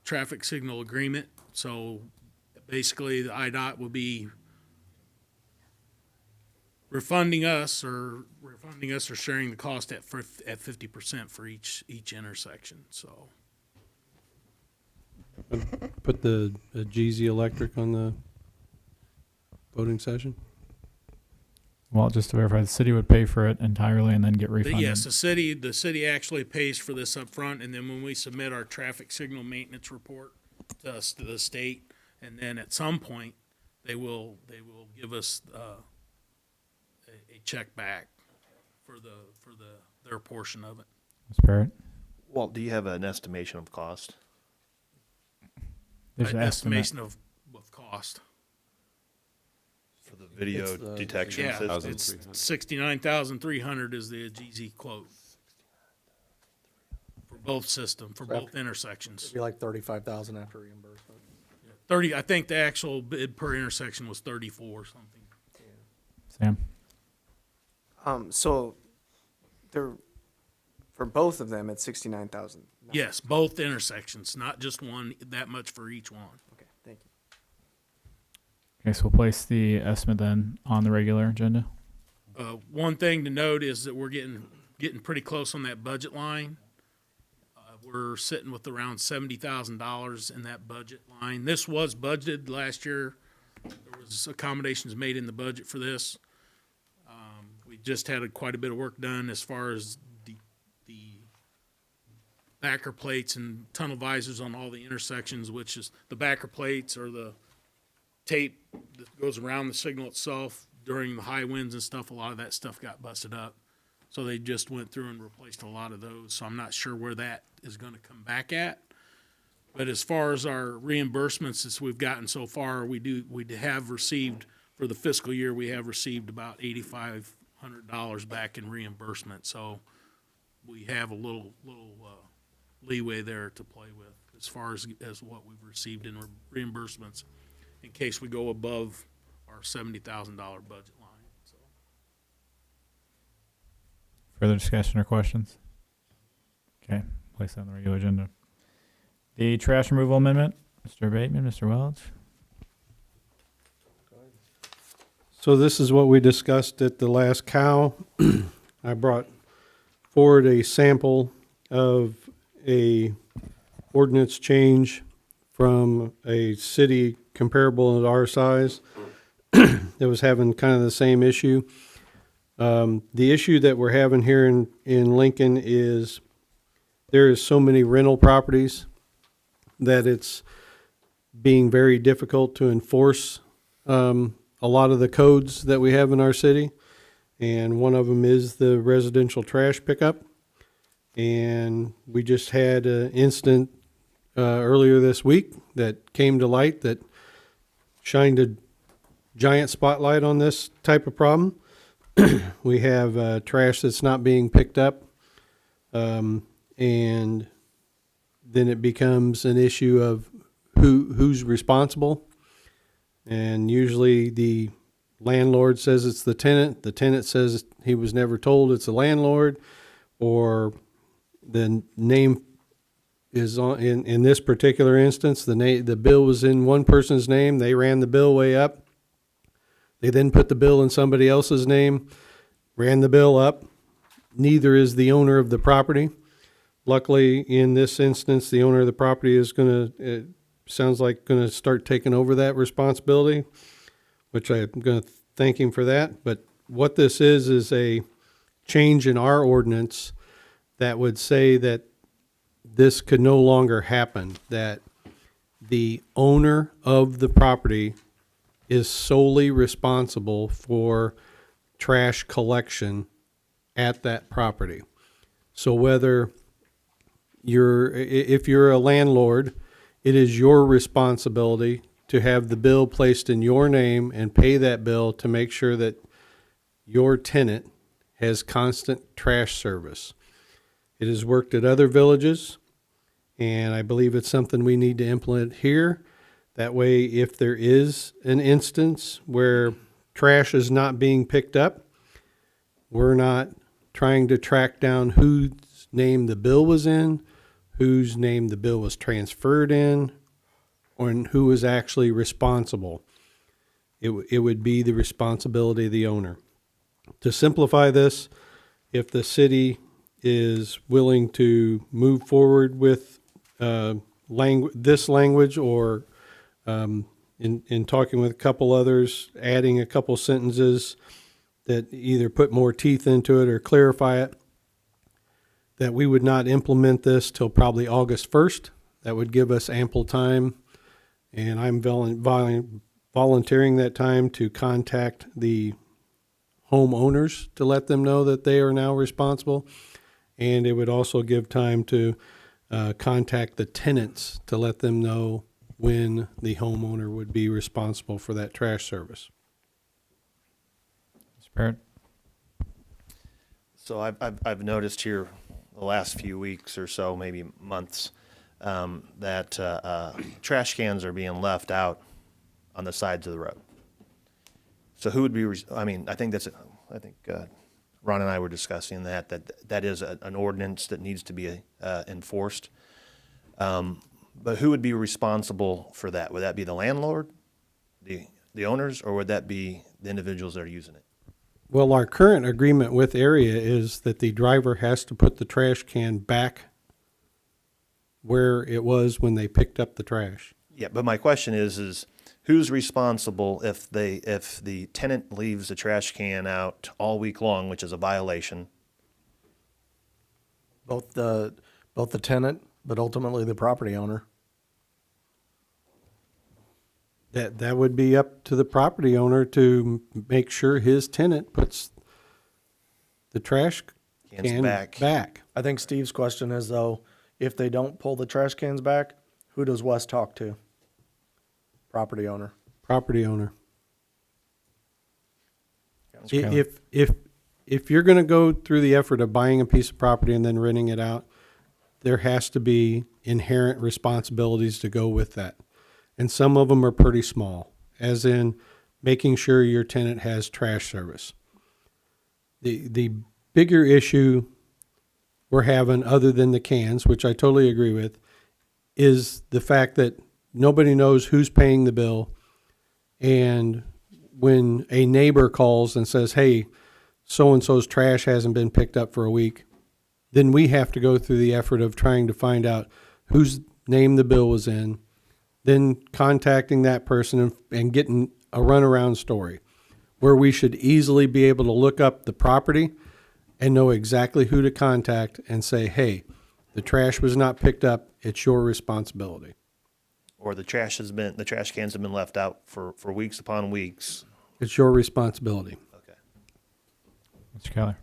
traffic signal agreement. So basically, the IDOT will be refunding us or sharing the cost at 50% for each intersection. So Put the Jeezy Electric on the voting session? Well, just to verify, the city would pay for it entirely and then get refunded. yes, the city actually pays for this up front, and then when we submit our traffic signal maintenance report to us, to the state, and then at some point they will give us a check back for their portion of it. Ms. Barrett? Walt, do you have an estimation of cost? There's An an estimate. estimation of cost. For the video It's the- detection Yeah, system? it's $69,300 is the Ageezy quote for both both intersections. It'd be like 35,000 after reimbursement. 30, I think the actual bid per intersection was 34 or something. Sam? So they're, for both of them, it's 69,000. Yes, both intersections, not just one, that much for each one. Okay, thank you. Okay, so we'll place the estimate then on the regular agenda. One thing to note is that we're getting pretty close on that budget line. We're sitting with around $70,000 in that budget line. This was budgeted last year. There was accommodations made in the budget for this. We just had quite a bit of work done as far as the backer plates and tunnel visors on all the intersections, which is the backer plates or the tape that goes around the signal itself during the high winds and stuff. A lot of that stuff got busted up. So they just went through and replaced a lot of those. So I'm not sure where that is going to come back at. But as far as our reimbursements as we've gotten so far, we have received, for the fiscal year, we have received about $8,500 back in reimbursement. So we have a little leeway there to play with as far as what we've received in reimbursements in case we go above our $70,000 budget line. So. Further discussion or questions? Okay, place that on the regular agenda. The trash removal amendment, Mr. Bateman, Mr. Welch? So this is what we discussed at the last cow. I brought forward a sample of a ordinance change from a city comparable to our size that was having kind of the same issue. The issue that we're having here in Lincoln is there is so many rental properties that it's being very difficult to enforce a lot of the codes that we have in our city. And one of them is the residential trash pickup. And we just had an incident earlier this week that came to light that shined a giant spotlight on this type of problem. We have trash that's not being picked up, and then it becomes an issue of who's responsible. And usually the landlord says it's the tenant says he was never told it's the landlord, or the name is on, in this particular instance, the bill was in one person's name, they ran the bill way up. They then put the bill in somebody else's name, ran the bill up. Neither is the owner of the property. Luckily, in this instance, the owner of the property is going to sounds like going to start taking over that responsibility, which I'm going to thank him for that. But what this is a change in our ordinance that would say that this could no longer happen, that the owner of the property is solely responsible for trash collection at that property. So whether if you're a landlord, it is your responsibility to have the bill placed in your name and pay that bill to make sure that your tenant has constant trash service. It has worked at other villages, and I believe it's something we need to implement here. That way, if there is an instance where trash is not being picked up, we're not trying to track down whose name the bill was in, whose name the bill was transferred in, or who was actually responsible. It would be the responsibility of the owner. To simplify this, if the city is willing to move forward with this language, or in talking with a couple others, adding a couple sentences that either put more teeth into it or clarify it, that we would not implement this till probably August 1st. That would give us ample time, and I'm volunteering that time to contact the homeowners to let them know that they are now responsible, and it would also give time to contact the tenants to let them know when the homeowner would be responsible for that trash service. Mr. Barrett? So I've noticed here the last few weeks or so, maybe months, that trash cans are being left out on the sides of the road. So who would be, I think Ron and I were discussing that is an ordinance that needs to be enforced. But who would be responsible for that? Would that be the landlord, the owners, or would that be the individuals that are using it? Well, our current agreement with area is that the driver has to put the trash can back where it was when they picked up the trash. Yeah, but my question is who's responsible if the tenant leaves the trash can out all week long, which is a violation? Both the tenant, but ultimately the property owner. That would be up to the property owner to make sure his tenant puts the trash can back. I think Steve's question is, though, if they don't pull the trash cans back, who does Wes talk to? Property owner. Property owner. If you're going to go through the effort of buying a piece of property and then renting it out, there has to be inherent responsibilities to go with that. And some of them are pretty small, as in making sure your tenant has trash service. The bigger issue we're having, other than the cans, which I totally agree with, is the fact that nobody knows who's paying the bill. And when a neighbor calls and says, hey, so-and-so's trash hasn't been picked up for a week, then we have to go through the effort of trying to find out whose name the bill was in, then contacting that person and getting a runaround story where we should easily be able to look up the property and know exactly who to contact and say, hey, the trash was not picked up, it's your responsibility. Or the trash cans have been left out for weeks upon weeks. It's your responsibility. Okay. Mr. Keller?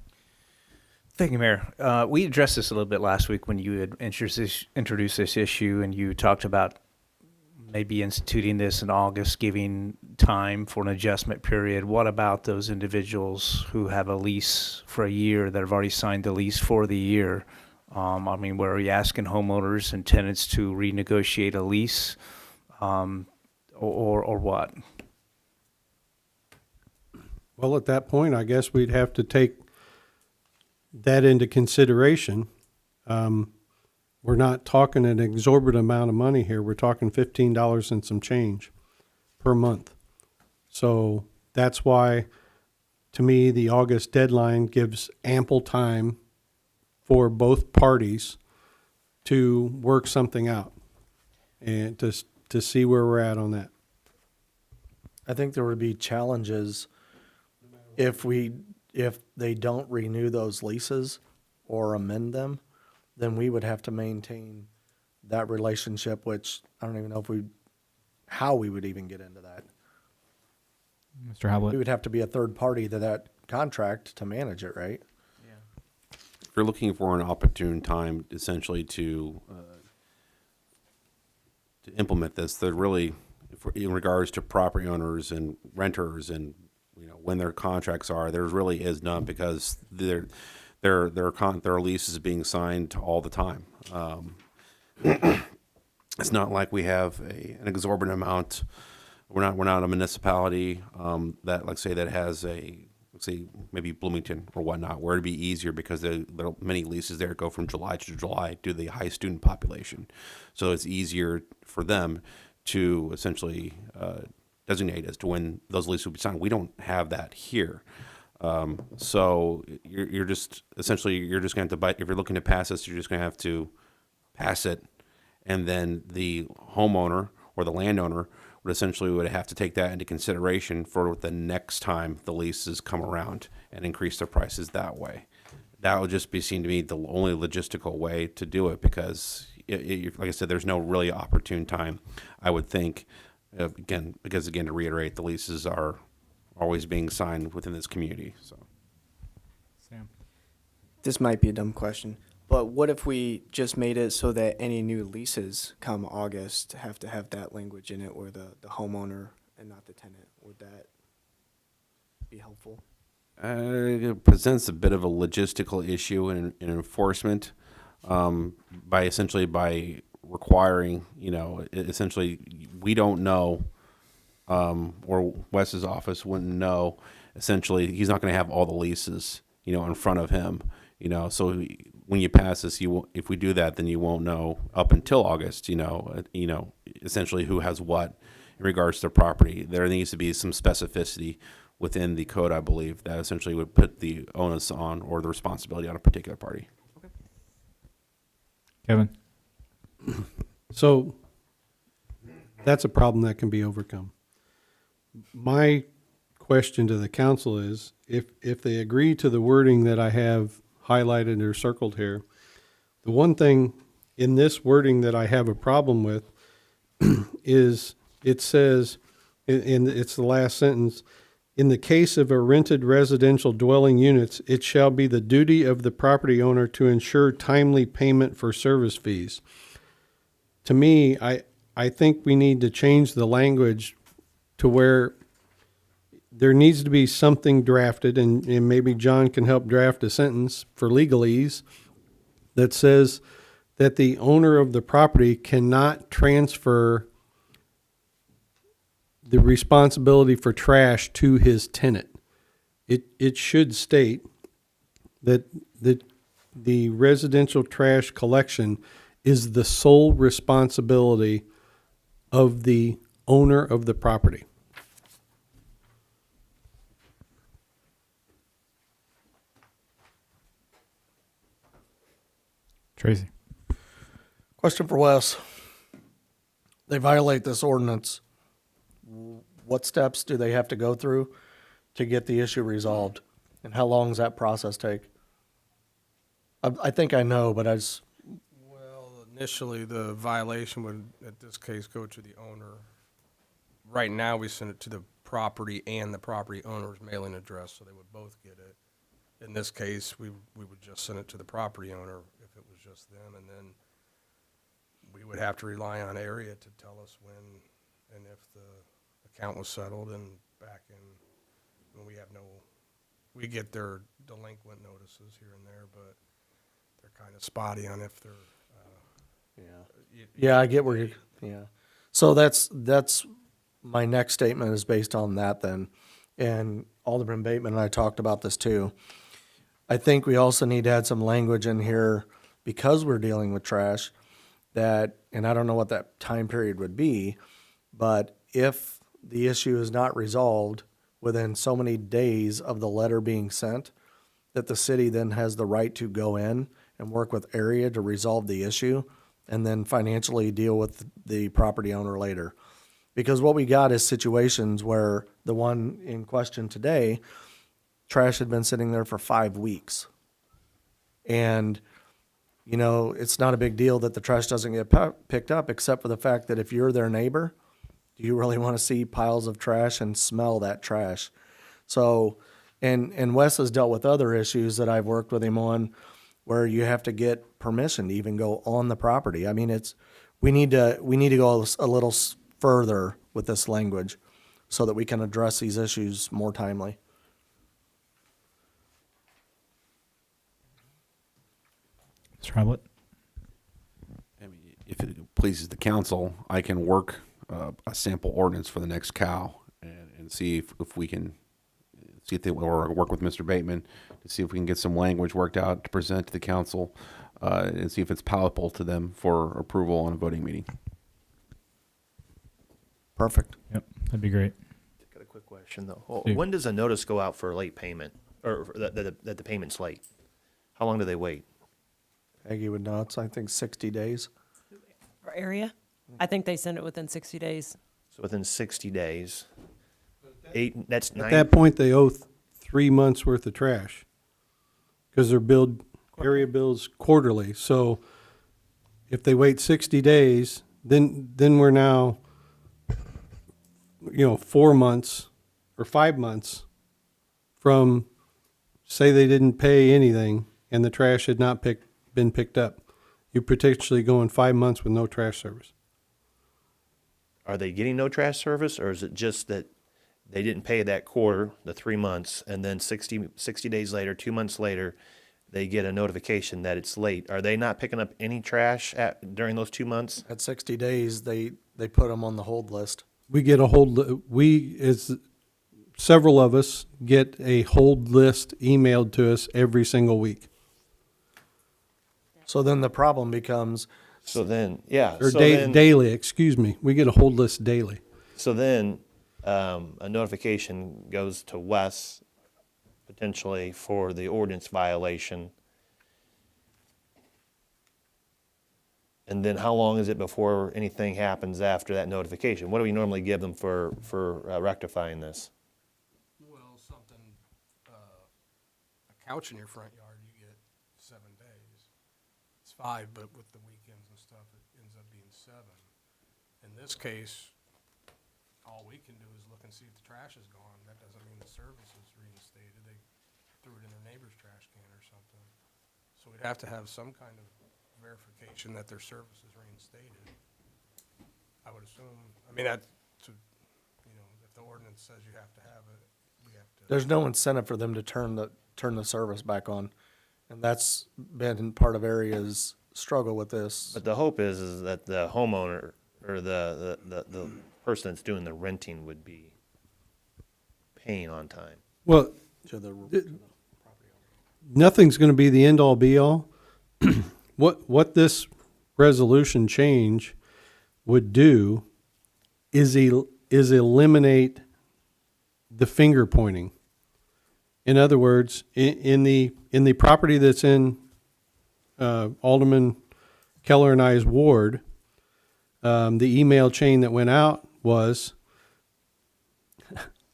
Thank you, Mayor. We addressed this a little bit last week when you had introduced this issue, and you talked about maybe instituting this in August, giving time for an adjustment period. What about those individuals who have a lease for a year that have already signed the lease for the year? Where are you asking homeowners and tenants to renegotiate a lease, or what? Well, at that point, I guess we'd have to take that into consideration. We're not talking an exorbitant amount of money here. We're talking $15 and some change per month. So that's why, to me, the August deadline gives ample time for both parties to work something out and to to see where we're at on that. I think there would be challenges if they don't renew those leases or amend them, then we would have to maintain that relationship, which I don't even know how we would even get into that. Mr. We Howlett? would have to be a third party to that contract to manage it, right? If you're looking for an opportune time, essentially to implement this, that really, in regards to property owners and renters, and when their contracts are, there really is none, because their lease is being signed all the time. It's not like we have an exorbitant amount. We're not a municipality that, like, say, that has maybe Bloomington or whatnot, where it'd be easier because there are many leases there go from July to July due to the high student population. So it's easier for them to essentially designate as to when those leases will be signed. We don't have that here. So you're just essentially going to have to bite. If you're looking to pass this, you're just going to have to pass it, and then the homeowner or the landowner would have to take that into consideration for the next time the leases come around and increase their prices that way. That would just be seen to me the only logistical way to do it, because like I said, there's no really opportune time, I would think, because to reiterate, the leases are always being signed within this community. So Sam? This might be a dumb question, but what if we just made it so that any new leases come August have to have that language in it, or the homeowner and not the tenant? Would that be helpful? It presents a bit of a logistical issue in enforcement, by requiring, essentially we don't know, or Wes's office wouldn't know. Essentially, he's not going to have all the leases, in front of him, So when you pass this, if we do that, then you won't know up until August, essentially who has what in regards to property. There needs to be some specificity within the code, I believe, that essentially would put the onus on, or the responsibility on, a particular party. Kevin? So that's a problem that can be overcome. My question to the council is, if they agree to the wording that I have highlighted or circled here, the one thing in this wording that I have a problem with is it says, it's the last sentence, in the case of a rented residential dwelling units, it shall be the duty of the property owner to ensure timely payment for service fees. To me, I think we need to change the language to where there needs to be something drafted, and maybe John can help draft a sentence for legalese that says that the owner of the property cannot transfer the responsibility for trash to his tenant. It should state that the residential trash collection is the sole responsibility of the owner of the property. Tracy? Question for Wes. They violate this ordinance. What steps do they have to go through to get the issue resolved? And how long does that process take? I think I know, but Well, initially, the violation would, in this case, go to the owner. Right now, we send it to the property and the property owner's mailing address, so they would both get it. In this case, we would just send it to the property owner if it was just them, and then we would have to rely on area to tell us when and if the account was settled, and back in, when we get their delinquent notices here and there, but they're kind of spotty on if they're, yeah, I get where you, yeah. So that's my next statement is based on that then. And Alderman Bateman and I talked about this too. I think we also need to add some language in here, because we're dealing with trash, that, and I don't know what that time period would be, but if the issue is not resolved within so many days of the letter being sent, that the city then has the right to go in and work with area to resolve the issue and then financially deal with the property owner later. Because what we got is situations where the one in question today, trash had been sitting there for 5 weeks. And, you know, it's not a big deal that the trash doesn't get picked up, except for the fact that if you're their neighbor, do you really want to see piles of trash and smell that trash? So, and Wes has dealt with other issues that I've worked with him on where you have to get permission to even go on the property. I mean, we need to go a little further with this language so that we can address these issues more timely. Mr. Hoblet? I mean, if it pleases the council, I can work a sample ordinance for the next cow and see if we can see if they, or work with Mr. Bateman to see if we can get some language worked out to present to the council and see if it's palatable to them for approval on a voting meeting. Perfect. Yep, that'd be great. Got a quick question though. Well, Steve. when does a notice go out for late payment or that the payment's late? How long do they wait? Peggy would know. It's, I think, 60 days. For area? I think they send it within 60 days. So within 60 days, that's At 9. that point, they owe 3 months worth of trash because they're billed, area bills quarterly. So if they wait 60 days, then we're now, 4 months or 5 months from, say they didn't pay anything and the trash had not been picked up. You're potentially going 5 months with no trash service. Are they getting no trash service, or is it just that they didn't pay that quarter, the 3 months, and then 60 days later, 2 months later, they get a notification that it's late? Are they not picking up any trash during those 2 months? At 60 days, they put them on the hold list. We get a hold, several of us get a hold list emailed to us every single week. So then the problem becomes, So then, yeah. Or so then, daily, excuse me. We get a hold list daily. So then, a notification goes to Wes, potentially for the ordinance violation. And then how long is it before anything happens after that notification? What do we normally give them for rectifying this? Well, something, a couch in your front yard, you get 7 days. It's 5, but with the weekends and stuff, it ends up being 7. In this case, all we can do is look and see if the trash is gone. That doesn't mean the service is reinstated. They threw it in their neighbor's trash can or something. So we'd have to have some kind of verification that their service is reinstated. I would assume, I mean, if the ordinance says you have to have it, we have to. there's no incentive for them to turn the service back on. And that's been part of area's struggle with this. But the hope is that the homeowner or the person that's doing the renting would be paying on time. Well, nothing's going to be the end all be all. What this resolution change would do is eliminate the finger pointing. In other words, in the property that's in Alderman Keller and I's ward, the email chain that went out was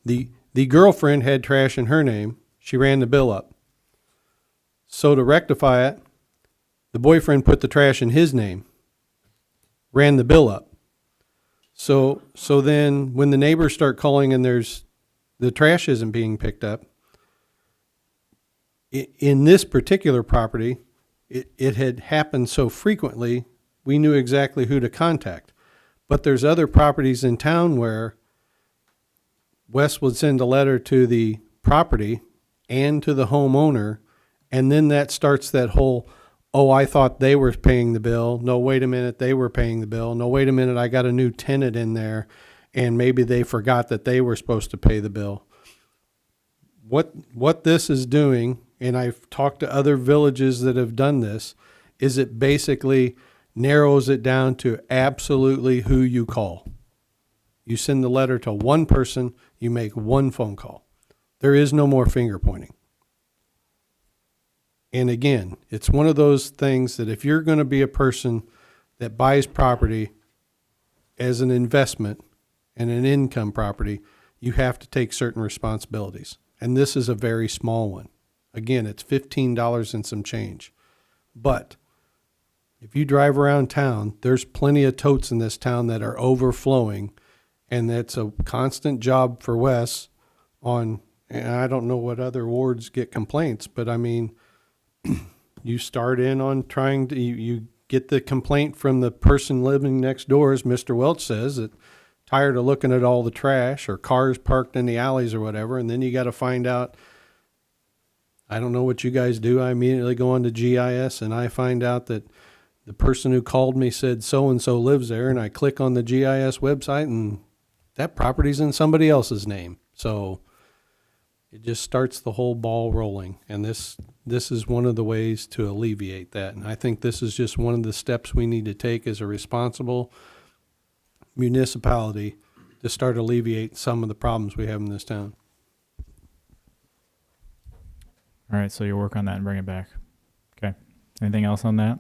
the girlfriend had trash in her name. She ran the bill up. So to rectify it, the boyfriend put the trash in his name, ran the bill up. So then when the neighbors start calling and the trash isn't being picked up, in this particular property, it had happened so frequently, we knew exactly who to contact. But there's other properties in town where Wes would send a letter to the property and to the homeowner, and then that starts that whole, oh, I thought they were paying the bill. No, wait a minute, they were paying the bill. No, wait a minute, I got a new tenant in there, and maybe they forgot that they were supposed to pay the bill. What this is doing, and I've talked to other villages that have done this, is it basically narrows it down to absolutely who you call. You send the letter to one person, you make one phone call. There is no more finger pointing. And again, it's one of those things that if you're going to be a person that buys property as an investment and an income property, you have to take certain responsibilities. And this is a very small one. Again, it's $15 and some change. But if you drive around town, there's plenty of totes in this town that are overflowing, and that's a constant job for Wes on, and I don't know what other wards get complaints, but I mean, you start in on trying to, you get the complaint from the person living next door, as Mr. Welch says, that tired of looking at all the trash or cars parked in the alleys or whatever, and then you got to find out, I don't know what you guys do. I immediately go on to GIS and I find out that the person who called me said so-and-so lives there, and I click on the GIS website and that property's in somebody else's name. So it just starts the whole ball rolling. And this is one of the ways to alleviate that. And I think this is just one of the steps we need to take as a responsible municipality to start alleviate some of the problems we have in this town. All right, so you'll work on that and bring it back. Okay. Anything else on that?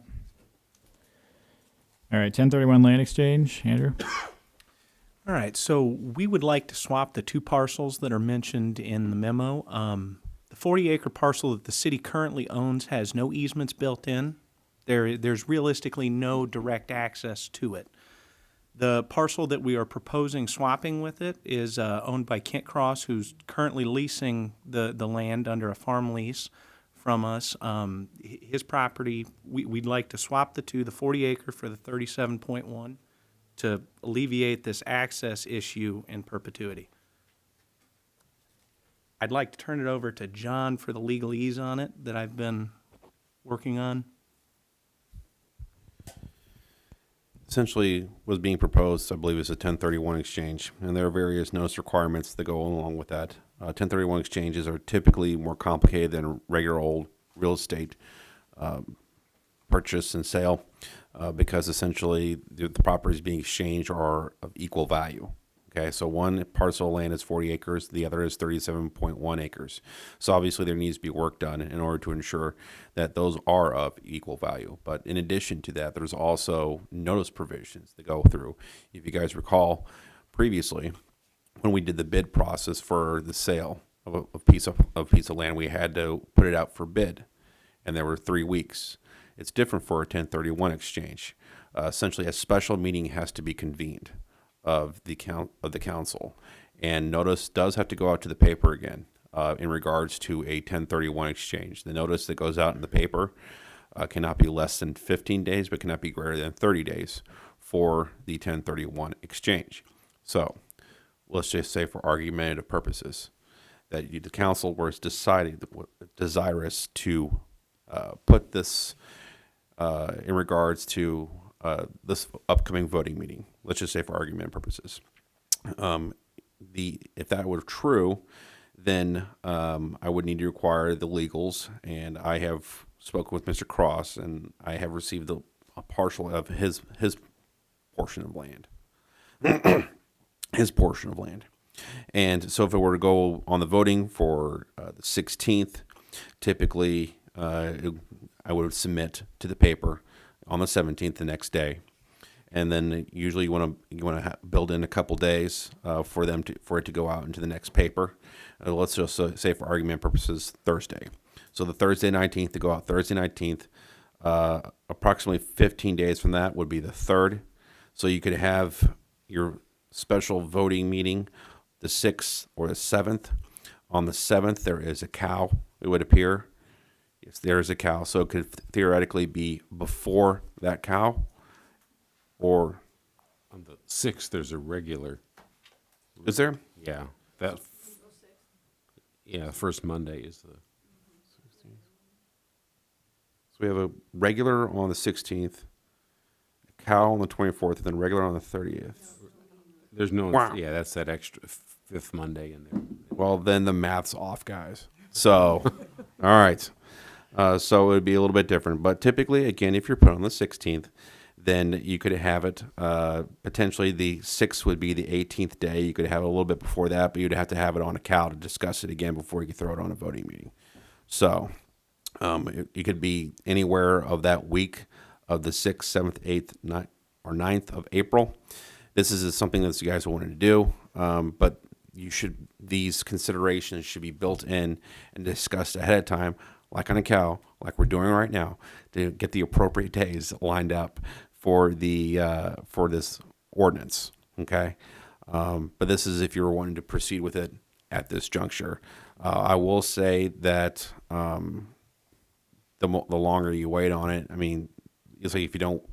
All right, 1031 land exchange, Andrew. All right, so we would like to swap the two parcels that are mentioned in the memo. The 40-acre parcel that the city currently owns has no easements built in. There's realistically no direct access to it. The parcel that we are proposing swapping with it is owned by Kent Cross, who's currently leasing the land under a farm lease from us. His property, we'd like to swap the two, the 40-acre for the 37.1, to alleviate this access issue in perpetuity. I'd like to turn it over to John for the legalese on it that I've been working on. Essentially, what's being proposed, I believe, is a 1031 exchange, and there are various notice requirements that go along with that. 1031 exchanges are typically more complicated than regular old real estate purchase and sale because essentially the properties being exchanged are of equal value. Okay, so one parcel of land is 40 acres, the other is 37.1 acres. So obviously there needs to be work done in order to ensure that those are of equal value. But in addition to that, there's also notice provisions that go through. If you guys recall previously, when we did the bid process for the sale of a piece of land, we had to put it out for bid, and there were 3 weeks. It's different for a 1031 exchange. Essentially, a special meeting has to be convened of the council, and notice does have to go out to the paper again in regards to a 1031 exchange. The notice that goes out in the paper cannot be less than 15 days, but cannot be greater than 30 days for the 1031 exchange. So let's just say, for argumentative purposes, that the council was desirous to put this in regards to this upcoming voting meeting. Let's just say for argument purposes. If that were true, then I would need to require the legals, and I have spoken with Mr. Cross, and I have received a partial of his portion of land. His portion of land. And so if it were to go on the voting for the 16th, typically I would submit to the paper on the 17th, the next day. And then usually you want to build in a couple days for it to go out into the next paper. Let's just say, for argument purposes, Thursday. So the Thursday 19th to go out Thursday 19th. Approximately 15 days from that would be the 3rd. So you could have your special voting meeting the 6th or the 7th. On the 7th, there is a cow, it would appear. Yes, there is a cow. So it could theoretically be before that cow, or On the 6th, there's a regular. is there? Yeah, that. Yeah, first Monday is the. So we have a regular on the 16th, a cow on the 24th, and then regular on the 30th. There's no. Wow. Yeah, that's that extra fifth Monday in there. Well, then the math's off, guys. So, all right. So it would be a little bit different. But typically, again, if you're put on the 16th, then you could have it, potentially the 6th would be the 18th day. You could have it a little bit before that, but you'd have to have it on a cow to discuss it again before you could throw it on a voting meeting. So it could be anywhere of that week of the 6th, 7th, 8th, 9th, or 9th of April. This is something that you guys wanted to do, but these considerations should be built in and discussed ahead of time, like on a cow, like we're doing right now, to get the appropriate days lined up for for this ordinance. Okay, but this is if you're wanting to proceed with it at this juncture. I will say that the longer you wait on it, I mean, it's like if you don't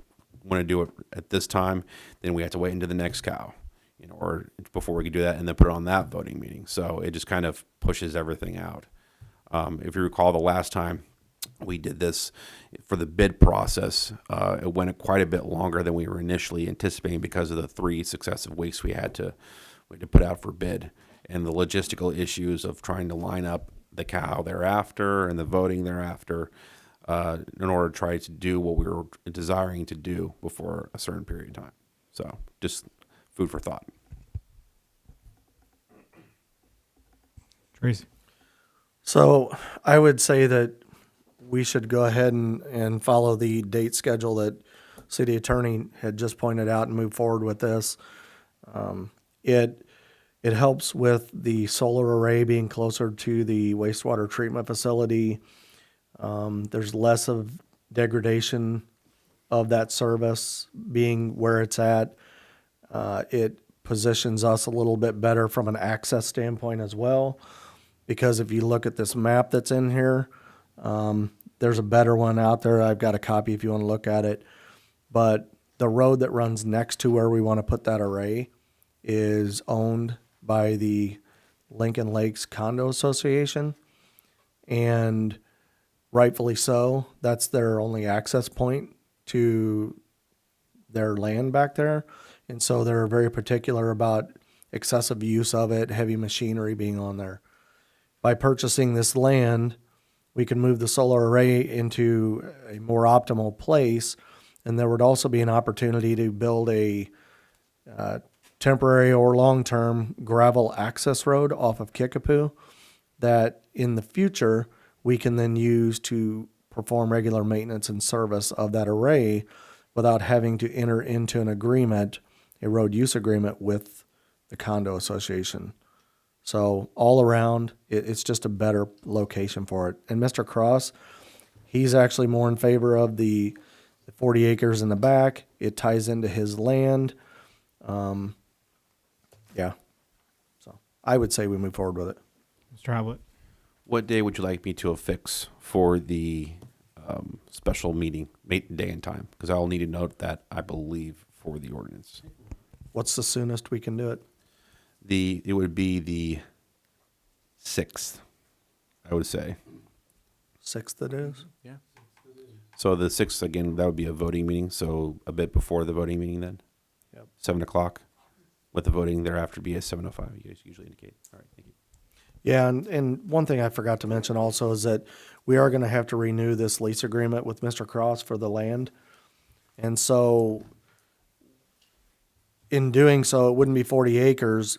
want to do it at this time, then we have to wait into the next cow, or before we can do that and then put it on that voting meeting. So it just kind of pushes everything out. If you recall, the last time we did this for the bid process, it went quite a bit longer than we were initially anticipating because of the 3 successive weeks we had to put out for bid, and the logistical issues of trying to line up the cow thereafter and the voting thereafter in order to try to do what we were desiring to do before a certain period of time. So just food for thought. Tracy. So I would say that we should go ahead and follow the date schedule that city attorney had just pointed out and move forward with this. It helps with the solar array being closer to the wastewater treatment facility. There's less of degradation of that service being where it's at. It positions us a little bit better from an access standpoint as well, because if you look at this map that's in here, there's a better one out there. I've got a copy if you want to look at it. But the road that runs next to where we want to put that array is owned by the Lincoln Lakes Condo Association, and rightfully so. That's their only access point to their land back there. And so they're very particular about excessive use of it, heavy machinery being on there. By purchasing this land, we can move the solar array into a more optimal place, and there would also be an opportunity to build a temporary or long-term gravel access road off of Kickapoo that in the future we can then use to perform regular maintenance and service of that array without having to enter into an agreement, a road use agreement with the condo association. So all around, it's just a better location for it. And Mr. Cross, he's actually more in favor of the 40 acres in the back. It ties into his land. Yeah. So I would say we move forward with it. Mr. Howlett. What day would you like me to affix for the special meeting, day and time? Because I'll need to note that, I believe, for the ordinance. What's the soonest we can do it? It would be the 6th, I would say. 6th it is? Yeah. So the 6th, again, that would be a voting meeting, so a bit before the voting meeting then? Yep. 7 o'clock, with the voting thereafter be at 7:05, you guys usually indicate. All right, thank you. Yeah, and one thing I forgot to mention also is that we are going to have to renew this lease agreement with Mr. Cross for the land. And so in doing so, it wouldn't be 40 acres.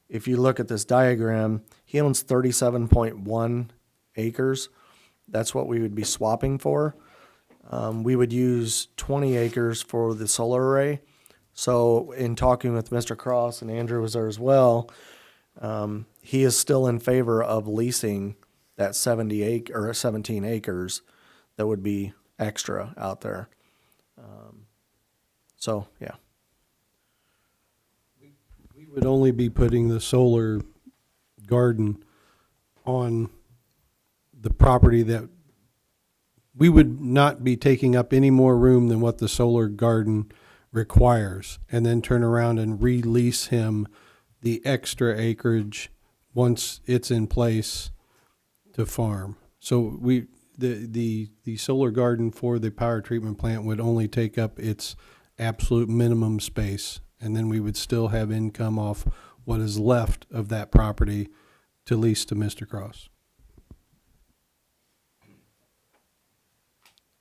If you look at this diagram, he owns 37.1 acres. That's what we would be swapping for. We would use 20 acres for the solar array. So in talking with Mr. Cross, and Andrew was there as well, he is still in favor of leasing that 17 acres that would be extra out there. So, yeah. We would only be putting the solar garden on the property that we would not be taking up any more room than what the solar garden requires, and then turn around and release him the extra acreage once it's in place to farm. So the solar garden for the power treatment plant would only take up its absolute minimum space, and then we would still have income off what is left of that property to lease to Mr. Cross.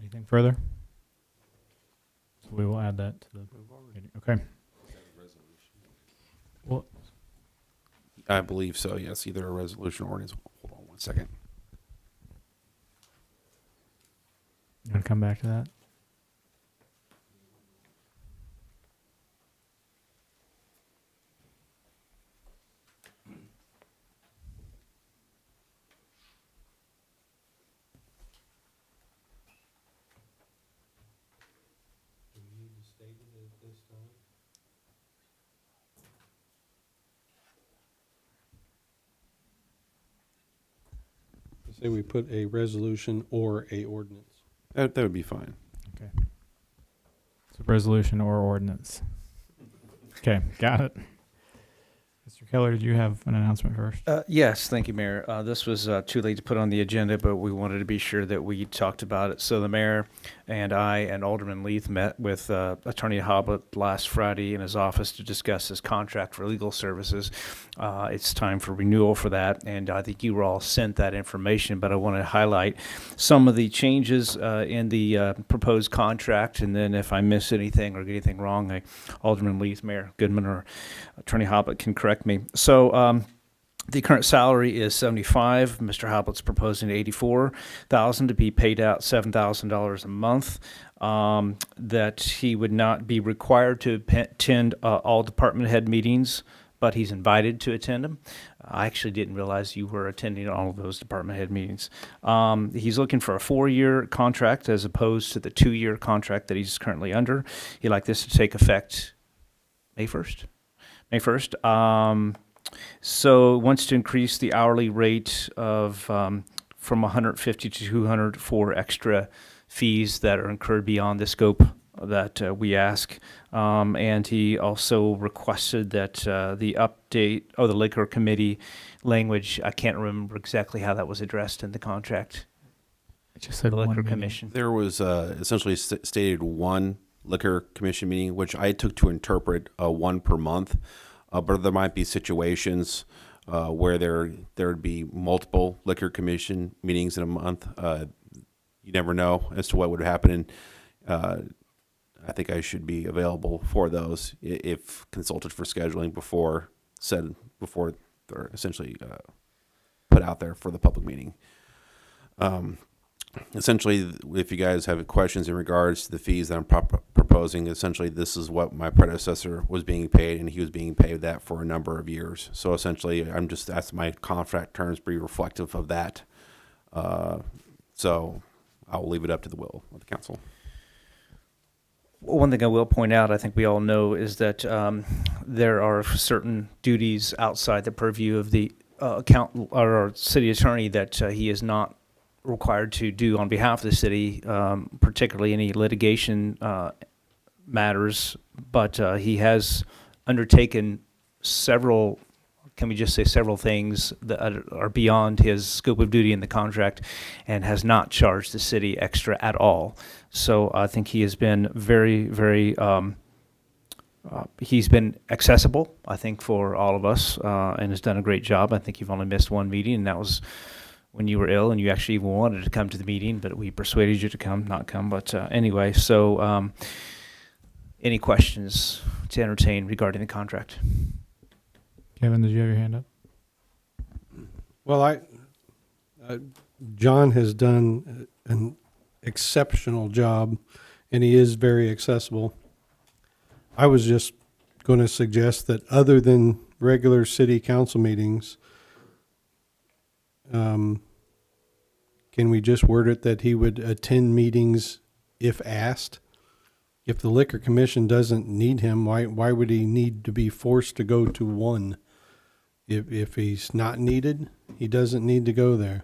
Anything further? So we will add that to the meeting. Okay. Well, I believe so, yes, either a resolution or ordinance. Hold on one second. you want to come back to that? Say we put a resolution or a ordinance. That would be fine. Okay. So resolution or ordinance. Okay, got it. Mr. Keller, did you have an announcement first? Yes, thank you, Mayor. This was too late to put on the agenda, but we wanted to be sure that we talked about it. So the mayor and I and Alderman Leith met with Attorney Hoblet last Friday in his office to discuss his contract for legal services. It's time for renewal for that, and I think you were all sent that information, but I want to highlight some of the changes in the proposed contract, and then if I miss anything or get anything wrong, Alderman Leith, Mayor Goodman, or Attorney Hoblet can correct me. So the current salary is 75. Mr. Hoblet's proposing 84,000 to be paid out $7,000 a month. That he would not be required to attend all department head meetings, but he's invited to attend them. I actually didn't realize you were attending all of those department head meetings. He's looking for a 4-year contract as opposed to the 2-year contract that he's currently under. He'd like this to take effect May 1st. So wants to increase the hourly rate of from 150 to 200 for extra fees that are incurred beyond the scope that we ask. And he also requested that the update, the liquor committee language, I can't remember exactly how that was addressed in the contract. It just said The one liquor meeting. commission. There was essentially stated one liquor commission meeting, which I took to interpret one per month. But there might be situations where there'd be multiple liquor commission meetings in a month. You never know as to what would happen, and I think I should be available for those if consulted for scheduling before they're essentially put out there for the public meeting. Essentially, if you guys have questions in regards to the fees that I'm proposing, essentially this is what my predecessor was being paid, and he was being paid that for a number of years. So essentially, I'm just asking my contract terms be reflective of that. So I'll leave it up to the will of the council. One thing I will point out, I think we all know, is that there are certain duties outside the purview of the our city attorney that he is not required to do on behalf of the city, particularly any litigation matters. But he has undertaken several, can we just say several things that are beyond his scope of duty in the contract, and has not charged the city extra at all. So I think he has been very, very, he's been accessible, I think, for all of us, and has done a great job. I think you've only missed one meeting, and that was when you were ill, and you actually even wanted to come to the meeting, but we persuaded you to not come. But anyway, so any questions to entertain regarding the contract? Kevin, did you have your hand up? Well, John has done an exceptional job, and he is very accessible. I was just going to suggest that other than regular city council meetings, can we just word it that he would attend meetings if asked? If the liquor commission doesn't need him, why would he need to be forced to go to one? If he's not needed, he doesn't need to go there.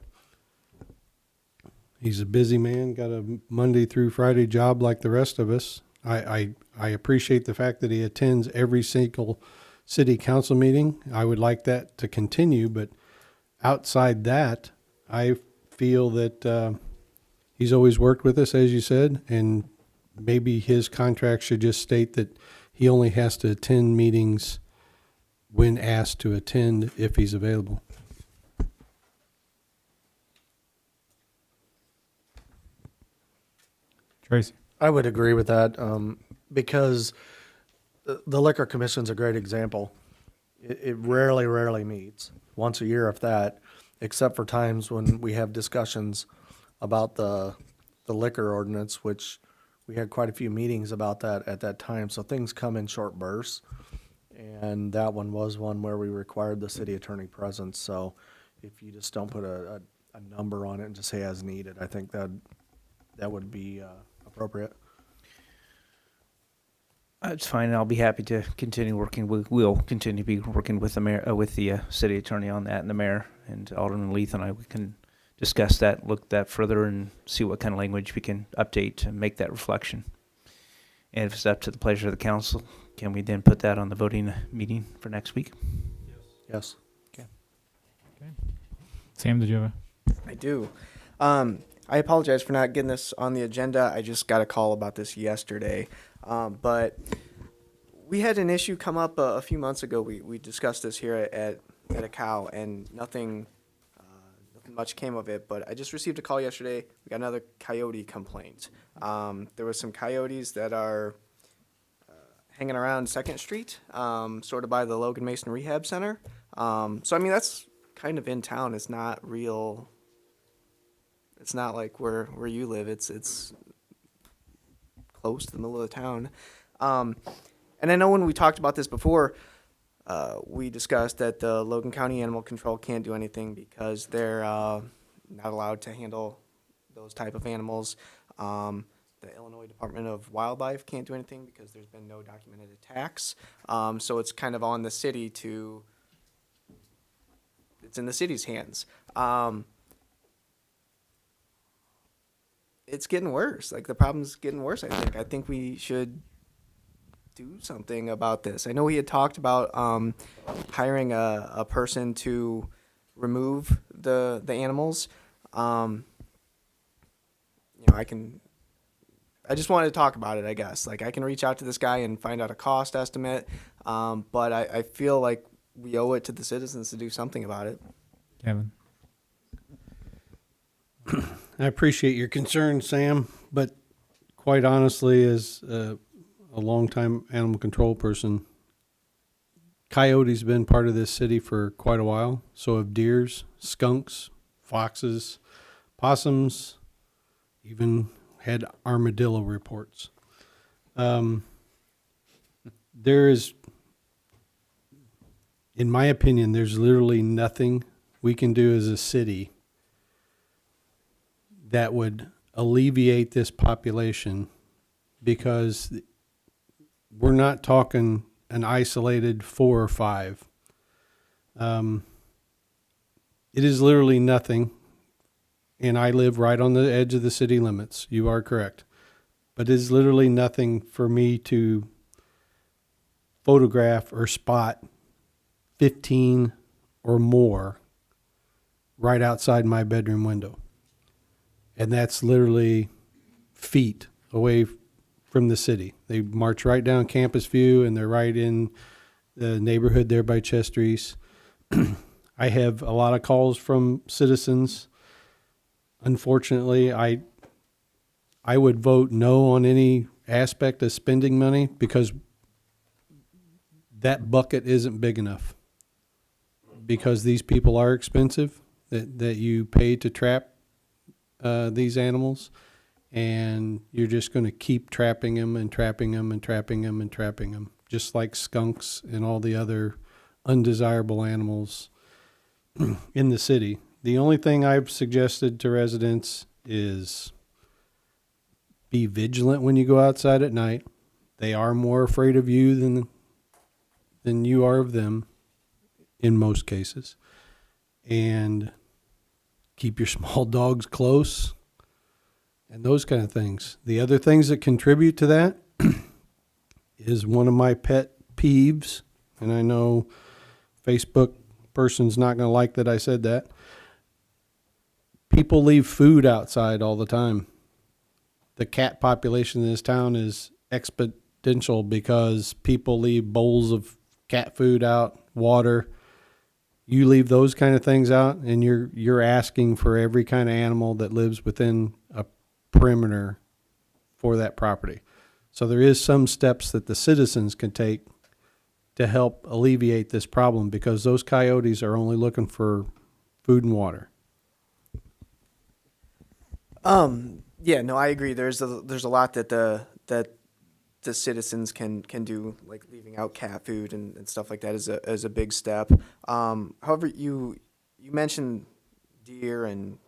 He's a busy man, got a Monday through Friday job like the rest of us. I appreciate the fact that he attends every single city council meeting. I would like that to continue, but outside that, I feel that he's always worked with us, as you said, and maybe his contract should just state that he only has to attend meetings when asked to attend if he's available. Tracy? I would agree with that, because the Liquor Commission's a great example. It rarely meets, once a year if that, except for times when we have discussions about the liquor ordinance, which we had quite a few meetings about that at that time. So things come in short bursts, and that one was one where we required the city attorney presence. So if you just don't put a number on it and just say as needed, I think that would be appropriate. It's fine. I'll be happy to continue working with. We'll continue to be working with the mayor, with the city attorney on that, and the mayor and Alderman Leith and I. We can discuss that, look that further, and see what kind of language we can update to make that reflection. And if it's up to the pleasure of the council, can we then put that on the voting meeting for next week? Yes. Sam, did you have I do. I apologize for not getting this on the agenda. I just got a call about this yesterday. But we had an issue come up a few months ago. We discussed this here at a cow, and nothing much came of it. But I just received a call yesterday. We got another coyote complaint. There was some coyotes that are hanging around 2nd Street, sort of by the Logan Mason Rehab Center. So, I mean, that's kind of in town. It's not real. It's not like where you live. It's close to the middle of the town. And I know when we talked about this before, we discussed that the Logan County Animal Control can't do anything because they're not allowed to handle those type of animals. The Illinois Department of Wildlife can't do anything because there's been no documented attacks. So it's kind of on the city to, it's in the city's hands. It's getting worse. Like, the problem's getting worse, I think. I think we should do something about this. I know we had talked about hiring a person to remove the animals. You know, I just wanted to talk about it, I guess. Like, I can reach out to this guy and find out a cost estimate, but I feel like we owe it to the citizens to do something about it. Kevin? I appreciate your concern, Sam, but quite honestly, as a longtime animal control person, coyotes been part of this city for quite a while. So have deers, skunks, foxes, possums, even had armadillo reports. There is, in my opinion, there's literally nothing we can do as a city that would alleviate this population, because we're not talking an isolated 4 or 5. It is literally nothing, and I live right on the edge of the city limits. You are correct. But it is literally nothing for me to photograph or spot 15 or more right outside my bedroom window. And that's literally feet away from the city. They march right down Campus View, and they're right in the neighborhood there by Chester East. I have a lot of calls from citizens. Unfortunately, I would vote no on any aspect of spending money, because that bucket isn't big enough. Because these people are expensive that you pay to trap these animals, and you're just going to keep trapping them and trapping them and trapping them and trapping them, just like skunks and all the other undesirable animals in the city. The only thing I've suggested to residents is be vigilant when you go outside at night. They are more afraid of you than you are of them in most cases. And keep your small dogs close and those kind of things. The other things that contribute to that is one of my pet peeves, and I know Facebook person's not going to like that I said that. People leave food outside all the time. The cat population in this town is exponential because people leave bowls of cat food out, water. You leave those kind of things out, and you're asking for every kind of animal that lives within a perimeter for that property. So there is some steps that the citizens can take to help alleviate this problem, because those coyotes are only looking for food and water. Yeah, no, I agree. There's a lot that the citizens can do, like leaving out cat food and stuff like that is a big step. However, you mentioned deer and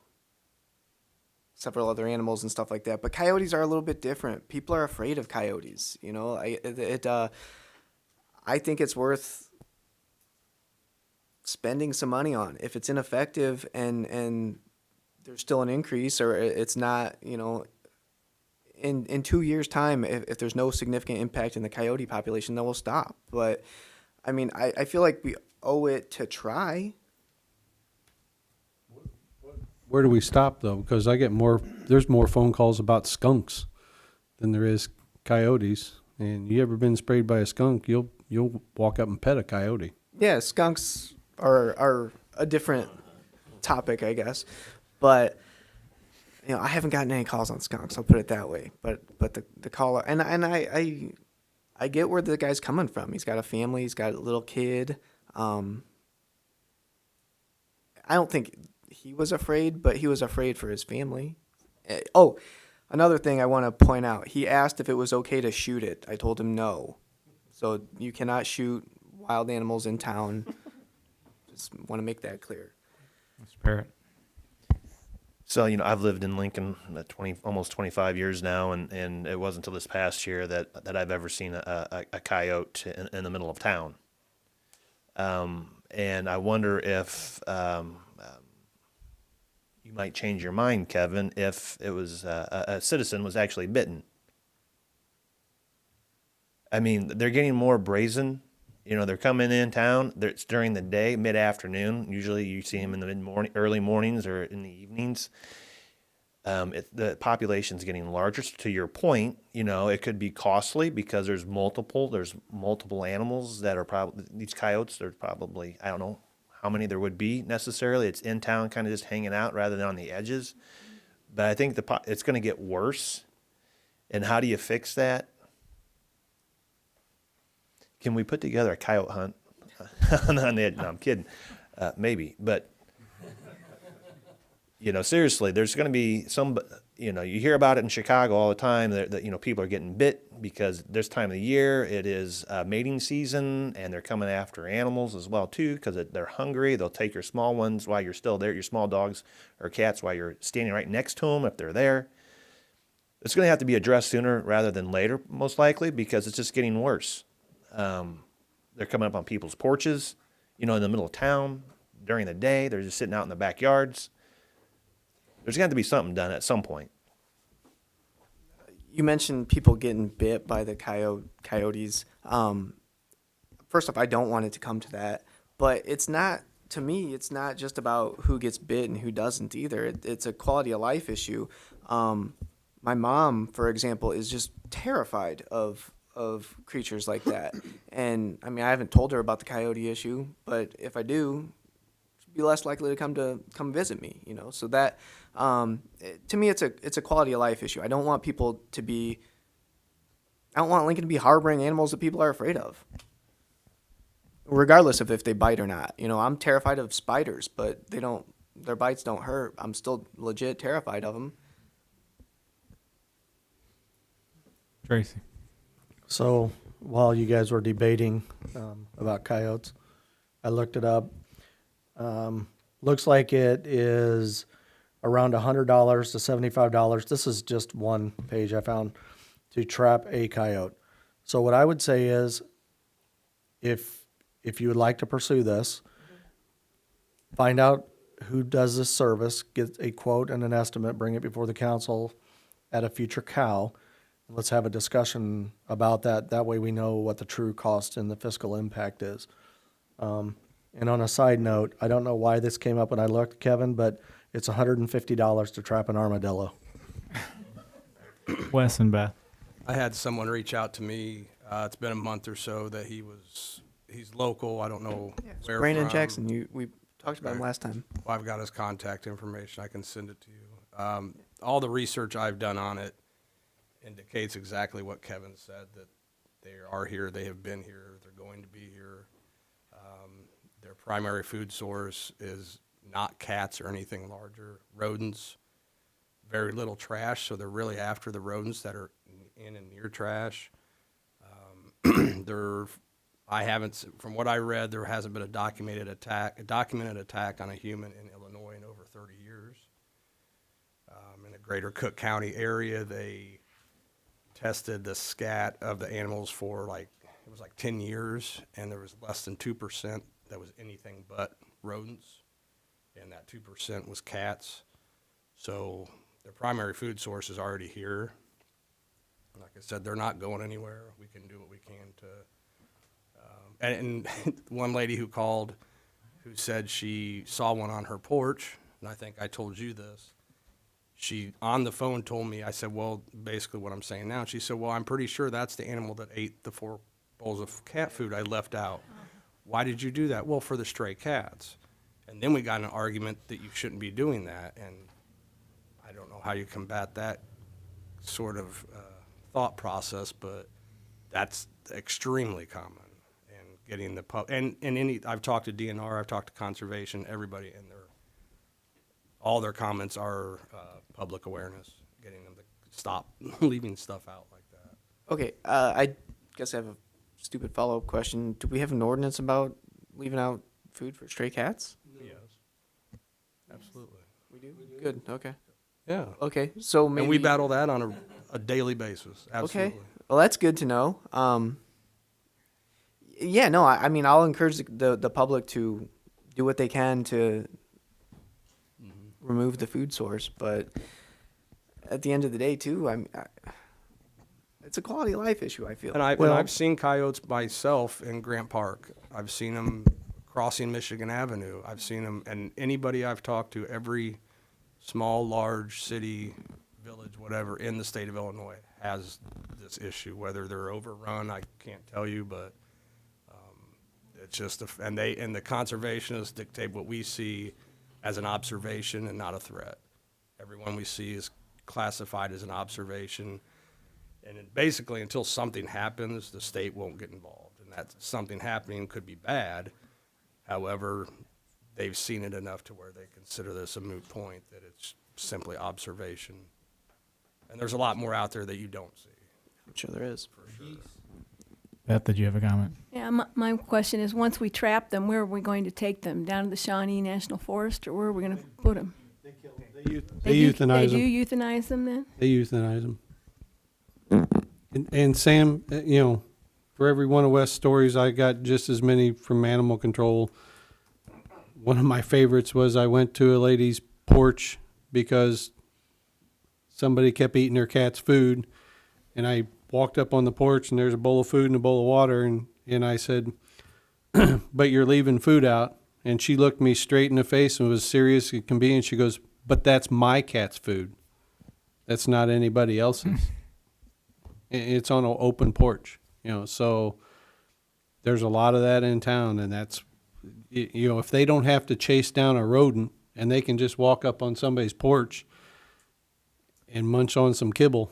several other animals and stuff like that, but coyotes are a little bit different. People are afraid of coyotes. You know, I think it's worth spending some money on. If it's ineffective and there's still an increase, or it's not, in 2 years' time, if there's no significant impact in the coyote population, then we'll stop. But, I mean, I feel like we owe it to try. Where do we stop though? Because there's more phone calls about skunks than there is coyotes. And you ever been sprayed by a skunk, you'll walk up and pet a coyote. Yeah, skunks are a different topic, I guess. But, I haven't gotten any calls on skunks, I'll put it that way. But the caller, and I get where the guy's coming from. He's got a family, he's got a little kid. I don't think he was afraid, but he was afraid for his family. Oh, another thing I want to point out. He asked if it was okay to shoot it. I told him no. So you cannot shoot wild animals in town. Just want to make that clear. Mr. Parrott. So, I've lived in Lincoln almost 25 years now, and it wasn't until this past year that I've ever seen a coyote in the middle of town. And I wonder if you might change your mind, Kevin, if it was a citizen was actually bitten. I mean, they're getting more brazen. They're coming in town. It's during the day, mid-afternoon. Usually you see them in the mid-morning, early mornings or in the evenings. The population's getting larger. So to your point, it could be costly because there's multiple animals that are probably, these coyotes, there's probably, I don't know how many there would be necessarily. It's in town kind of just hanging out rather than on the edges. But I think it's going to get worse. And how do you fix that? Can we put together a coyote hunt on the edge? No, I'm kidding. Maybe. But, seriously, there's going to be you hear about it in Chicago all the time that people are getting bit because this time of the year it is mating season and they're coming after animals as well, too, because they're hungry. They'll take your small ones while you're still there, your small dogs or cats while you're standing right next to them if they're there. It's going to have to be addressed sooner rather than later, most likely, because it's just getting worse. They're coming up on people's porches, in the middle of town during the day. They're just sitting out in the backyards. There's going to have to be something done at some point. You mentioned people getting bit by the coyotes. First off, I don't want it to come to that, but to me, it's not just about who gets bit and who doesn't either. It's a quality of life issue. My mom, for example, is just terrified of creatures like that. And I mean, I haven't told her about the coyote issue, but if I do, she'd be less likely to come visit me, So that, to me, it's a quality of life issue. I don't want Lincoln to be harboring animals that people are afraid of, regardless of if they bite or not. I'm terrified of spiders, but their bites don't hurt. I'm still legit terrified of them. Tracy. So while you guys were debating about coyotes, I looked it up. Looks like it is around $100 to $75. This is just one page I found to trap a coyote. So what I would say is, if you would like to pursue this, find out who does this service, get a quote and an estimate, bring it before the council at a future cow. Let's have a discussion about that. That way we know what the true cost and the fiscal impact is. And on a side note, I don't know why this came up when I looked, Kevin, but it's $150 to trap an armadillo. Wes and Beth. I had someone reach out to me. It's been a month or so that he's local. I don't know where Brandon from. Jackson, we talked about him last time. Well, I've got his contact information. I can send it to you. All the research I've done on it indicates exactly what Kevin said, that they are here, they have been here, they're going to be here. Their primary food source is not cats or anything larger, rodents, very little trash, so they're really after the rodents that are in and near trash. From what I read, there hasn't been a documented attack on a human in Illinois in over 30 years. In the greater Cook County area, they tested the scat of the animals for 10 years, and there was less than 2% that was anything but rodents, and that 2% was cats. So their primary food source is already here. Like I said, they're not going anywhere. We can do what we can to, and one lady who called, who said she saw one on her porch, and I think I told you this. She, on the phone, told me, I said, well, basically what I'm saying now. She said, well, I'm pretty sure that's the animal that ate the 4 bowls of cat food I left out. Why did you do that? Well, for the stray cats. And then we got in an argument that you shouldn't be doing that, and I don't know how you combat that sort of thought process, but that's extremely common. And getting the I've talked to DNR, I've talked to conservation, everybody, and all their comments are public awareness, getting them to stop leaving stuff out like that. Okay, I guess I have a stupid follow-up question. Do we have an ordinance about leaving out food for stray cats? Yes, absolutely. We do? Good, okay. Yeah. Okay, so maybe. And we battle that on a daily basis, absolutely. Okay, well, that's good to know. Yeah, no, I mean, I'll encourage the public to do what they can to remove the food source, but at the end of the day, too, it's a quality of life issue, I feel. And I've seen coyotes myself in Grant Park. I've seen them crossing Michigan Avenue. I've seen them, and anybody I've talked to, every small, large city, village, whatever, in the state of Illinois has this issue. Whether they're overrun, I can't tell you, but it's just, and the conservationists dictate what we see as an observation and not a threat. Everyone we see is classified as an observation. And basically, until something happens, the state won't get involved. And that something happening could be bad. However, they've seen it enough to where they consider this a moot point, that it's simply observation. And there's a lot more out there that you don't see. I'm sure there is. For sure. Beth, did you have a comment? Yeah, my question is, once we trap them, where are we going to take them? Down to the Shawnee National Forest, or where are we going to put them? They euthanize They them. do euthanize them then? They euthanize them. And Sam, for every one of West's stories, I got just as many from animal control. One of my favorites was I went to a lady's porch because somebody kept eating her cat's food, and I walked up on the porch and there's a bowl of food and a bowl of water, and I said, but you're leaving food out. And she looked me straight in the face and was serious as can be, and she goes, but that's my cat's food. That's not anybody else's. It's on an open porch, so there's a lot of that in town, and that's, if they don't have to chase down a rodent and they can just walk up on somebody's porch and munch on some kibble,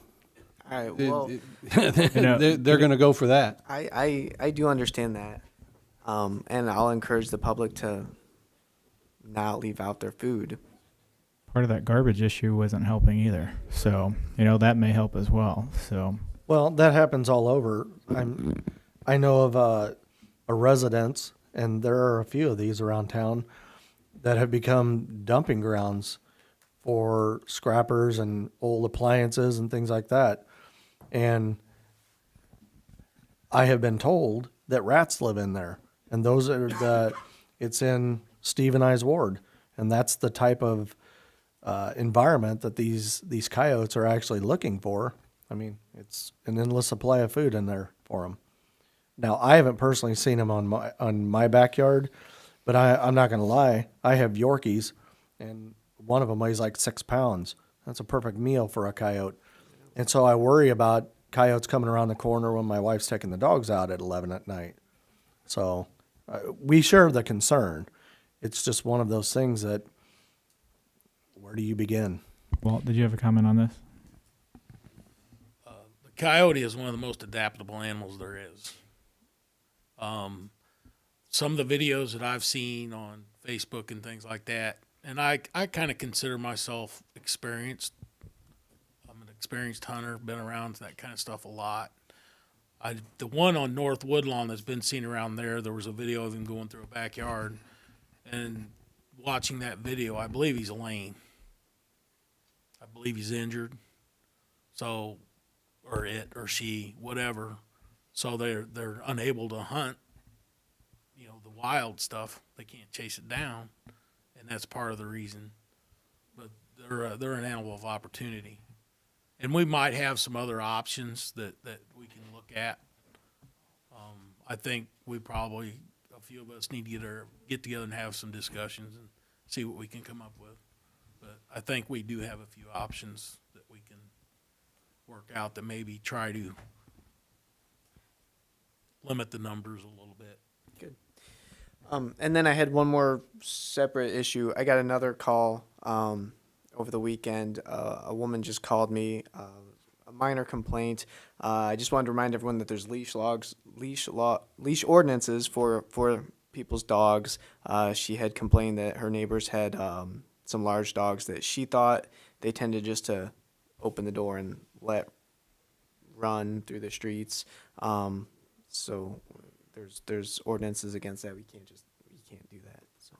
All right, well, they're going to go for that. I do understand that. And I'll encourage the public to not leave out their food. Part of that garbage issue wasn't helping either. So, that may help as well. So, Well, that happens all over. I know of a residence, and there are a few of these around town, that have become dumping grounds for scrappers and old appliances and things like that. And I have been told that rats live in there, and those are it's in Steve and I's ward, and that's the type of environment that these coyotes are actually looking for. I mean, it's an endless supply of food in there for them. Now, I haven't personally seen them on my backyard, but I'm not going to lie. I have Yorkies, and one of them weighs like 6 pounds. That's a perfect meal for a coyote. And so I worry about coyotes coming around the corner when my wife's taking the dogs out at 11 at night. So we share the concern. It's just one of those things that, where do you begin? Walt, did you have a comment on this? The coyote is one of the most adaptable animals there is. Some of the videos that I've seen on Facebook and things like that, and I kind of consider myself experienced. I'm an experienced hunter, been around that kind of stuff a lot. The one on North Woodlawn that's been seen around there was a video of him going through a backyard, and watching that video, I believe he's lame. I believe he's injured. So, or it or she, whatever. So they're unable to hunt, the wild stuff. They can't chase it down, and that's part of the reason. But they're an animal of opportunity. And we might have some other options that we can look at. I think we probably, a few of us need to get together and have some discussions and see what we can come up with. But I think we do have a few options that we can work out that maybe try to limit the numbers a little bit. Good. And then I had one more separate issue. I got another call over the weekend. A woman just called me, a minor complaint. I just wanted to remind everyone that there's leash ordinances for people's dogs. She had complained that her neighbors had some large dogs that she thought they tended just to open the door and let run through the streets. So there's ordinances against that. We can't do that. So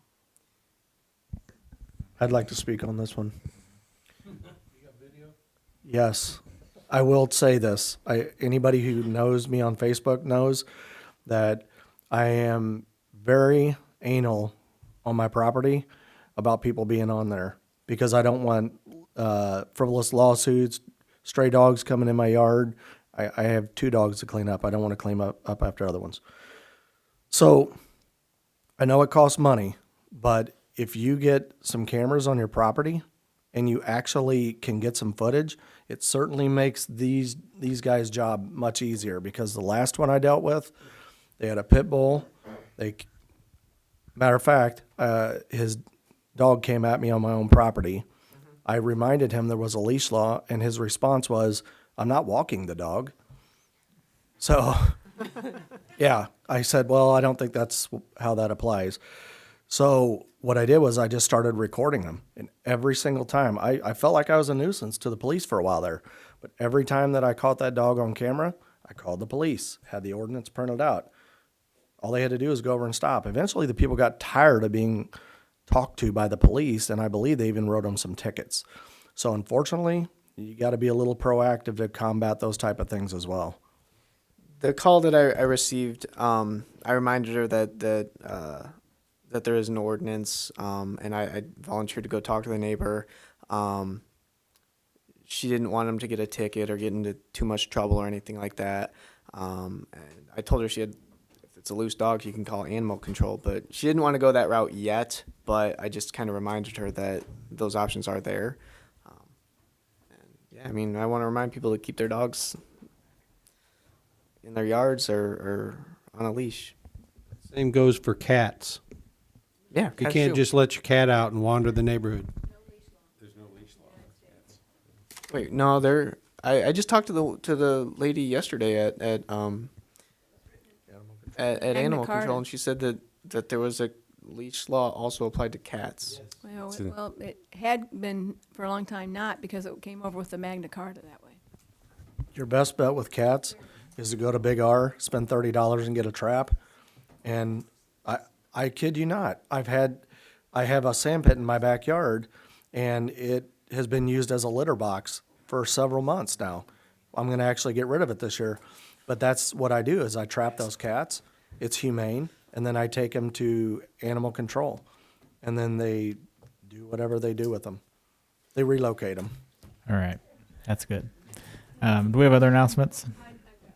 I'd like to speak on this one. Yes, I will say this. Anybody who knows me on Facebook knows that I am very anal on my property about people being on there because I don't want frivolous lawsuits, stray dogs coming in my yard. I have 2 dogs to clean up. I don't want to clean up after other ones. So I know it costs money, but if you get some cameras on your property and you actually can get some footage, it certainly makes these guys' job much easier because the last one I dealt with, they had a pit bull. Matter of fact, his dog came at me on my own property. I reminded him there was a leash law, and his response was, "I'm not walking the dog." So, yeah, I said, well, I don't think that's how that applies. So what I did was I just started recording them. And every single time, I felt like I was a nuisance to the police for a while there. But every time that I caught that dog on camera, I called the police, had the ordinance printed out. All they had to do was go over and stop. Eventually, the people got tired of being talked to by the police, and I believe they even wrote them some tickets. So unfortunately, you got to be a little proactive to combat those type of things as well. the call that I received, I reminded her that there is an ordinance, and I volunteered to go talk to the neighbor. She didn't want him to get a ticket or get into too much trouble or anything like that. And I told her if it's a loose dog, she can call animal control, but she didn't want to go that route yet. But I just kind of reminded her that those options are there. And yeah, I mean, I want to remind people to keep their dogs in their yards or on a leash. Same goes for cats. Yeah, You cats can't too. just let your cat out and wander the neighborhood. Wait, no, I just talked to the lady yesterday at Animal Carta. Control, and she said that there was a leash law also applied to cats. Well, it had been for a long time not, because it came over with the Magna Carta that way. Your best bet with cats is to go to Big R, spend $30 and get a trap. And I kid you not, I have a sand pit in my backyard, and it has been used as a litter box for several months now. I'm going to actually get rid of it this year. But that's what I do, is I trap those cats. It's humane. And then I take them to animal control. And then they do whatever they do with them. They relocate them. All right. That's good. Do we have other announcements?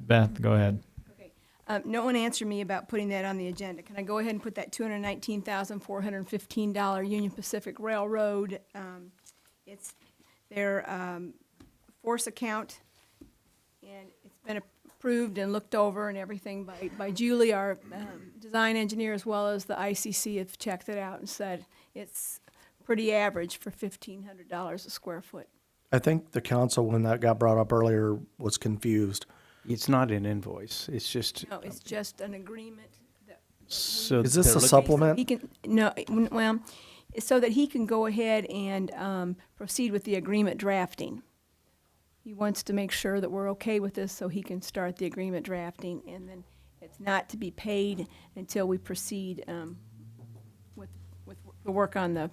Beth, go ahead. No one answered me about putting that on the agenda. Can I go ahead and put that $219,415 Union Pacific Railroad? It's their force account, and it's been approved and looked over and everything by Julie, our design engineer, as well as the ICC have checked it out and said it's pretty average for $1,500 a square foot. I think the council, when that got brought up earlier, was confused. It's not an invoice. It's just. No, it's just an agreement that. So Is this they're a looking- supplement? He can, no, well, it's so that he can go ahead and proceed with the agreement drafting. He wants to make sure that we're okay with this so he can start the agreement drafting, and then it's not to be paid until we proceed with the work on the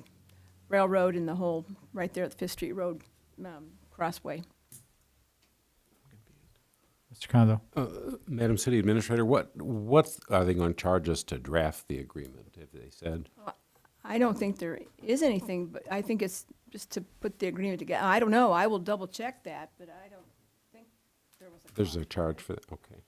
railroad and the whole, right there at the Fifth Street Road crossway. Mr. Conzo. Madam City Administrator, what are they going to charge us to draft the agreement, if they said? I don't think there is anything, but I think it's just to put the agreement together. I don't know, I will double check that, but I don't think there was a. There's a charge for that, okay.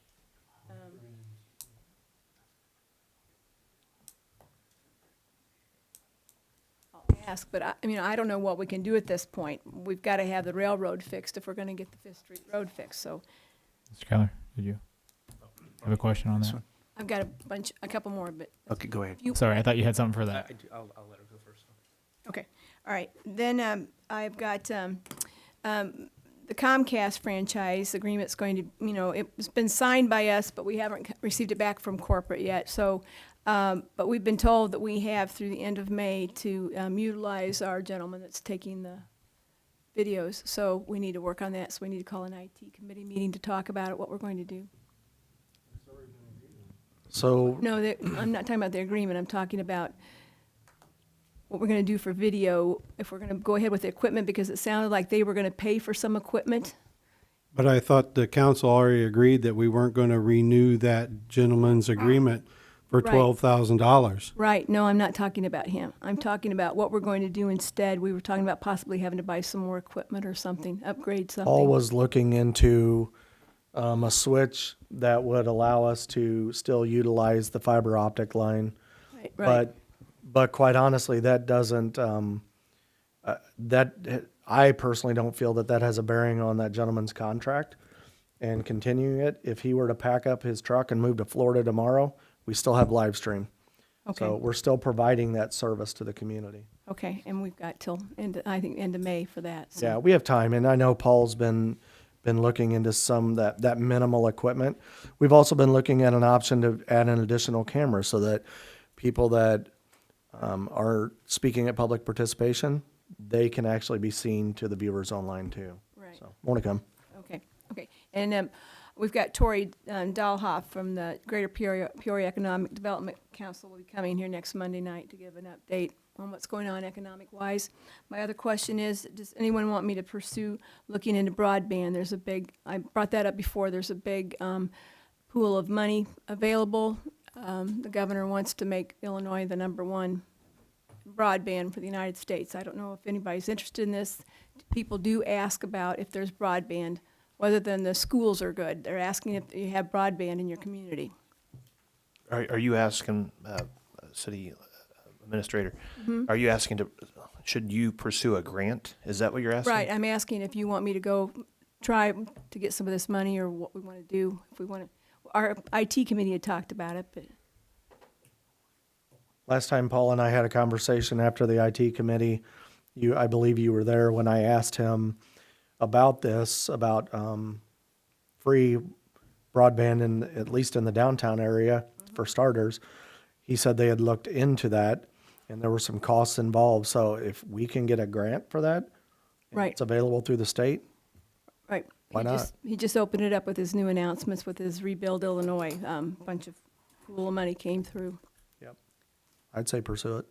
I'll ask, but I mean, I don't know what we can do at this point. We've got to have the railroad fixed if we're going to get the Fifth Street Road fixed, so Mr. Keller, did you have a question on that? I've got a couple more, but. Okay, go ahead. Sorry, I thought you had something for that. I'll let her go first. Okay, all right. Then I've got the Comcast franchise agreement's going to, it's been signed by us, but we haven't received it back from corporate yet. So, but we've been told that we have through the end of May to utilize our gentleman that's taking the videos. So we need to work on that. So we need to call an IT committee meeting to talk about it, what we're going to do. So, No, I'm not talking about the agreement. I'm talking about what we're going to do for video, if we're going to go ahead with the equipment, because it sounded like they were going to pay for some equipment. But I thought the council already agreed that we weren't going to renew that gentleman's agreement for Right. $12,000. Right, no, I'm not talking about him. I'm talking about what we're going to do instead. We were talking about possibly having to buy some more equipment or something, upgrade something. Paul was looking into a switch that would allow us to still utilize the fiber optic line. Right. But quite honestly, that doesn't, I personally don't feel that that has a bearing on that gentleman's contract and continuing it. If he were to pack up his truck and move to Florida tomorrow, we still have live stream. Okay. So we're still providing that service to the community. Okay, and we've got till end of May for that. So. Yeah, we have time, and I know Paul's been looking into some that minimal equipment. We've also been looking at an option to add an additional camera so that people that are speaking at public participation, they can actually be seen to the viewers online too. Right. So more to come. Okay, and we've got Tori Dahlhoff from the Greater Peoria Economic Development Council will be coming here next Monday night to give an update on what's going on economic-wise. My other question is, does anyone want me to pursue looking into broadband? I brought that up before, there's a big pool of money available. The governor wants to make Illinois the #1 broadband for the United States. I don't know if anybody's interested in this. People do ask about if there's broadband, whether than the schools are good. They're asking if you have broadband in your community. Are you asking, city administrator, are you asking should you pursue a grant? Is that what you're asking? Right, I'm asking if you want me to go try to get some of this money or what we want to do, if we want to. Our IT committee had talked about it, but. Last time Paul and I had a conversation after the IT committee, I believe you were there when I asked him about this, about free broadband at least in the downtown area for starters. He said they had looked into that and there were some costs involved. So if we can get a grant for that, Right. it's available through the state. Right. Why not? He just opened it up with his new announcements with his Rebuild Illinois. Bunch of pool of money came through. Yep. I'd say pursue it.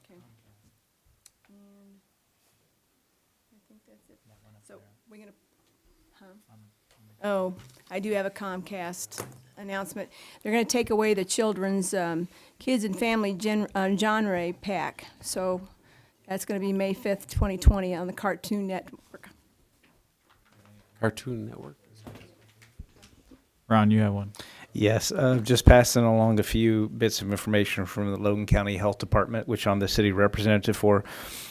Okay. And I think that's it. So we're gonna, Oh, I do have a Comcast announcement. They're gonna take away the children's kids and family genre pack. So that's gonna be May 5th, 2020 on the Cartoon Network. Cartoon Network? Ron, you have one. Yes, just passing along a few bits of information from the Logan County Health Department, which I'm the city representative for.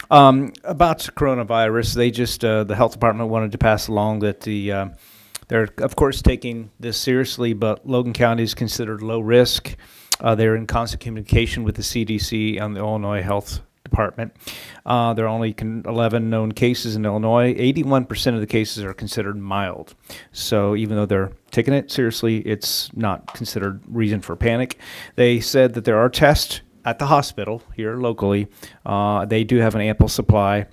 About coronavirus, they just, the health department wanted to pass along that they're, of course, taking this seriously, but Logan County is considered low risk. They're in constant communication with the CDC and the Illinois Health Department. There are only 11 known cases in Illinois. 81% of the cases are considered mild. So even though they're taking it seriously, it's not considered reason for panic. They said that there are tests at the hospital here locally. They do have an ample supply.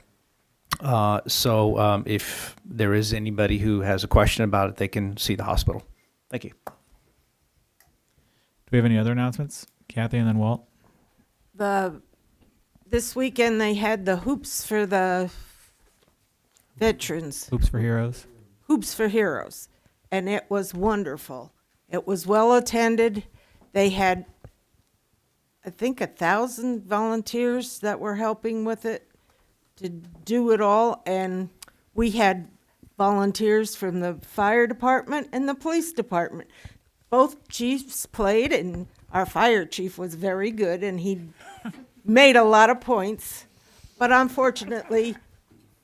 So if there is anybody who has a question about it, they can see the hospital. Thank you. Do we have any other announcements? Kathy and then Walt. This weekend they had the hoops for the veterans. Hoops for Heroes. Hoops for Heroes. And it was wonderful. It was well attended. They had I think 1,000 volunteers that were helping with it to do it all. And we had volunteers from the fire department and the police department. Both chiefs played, and our fire chief was very good, and he made a lot of points. But unfortunately,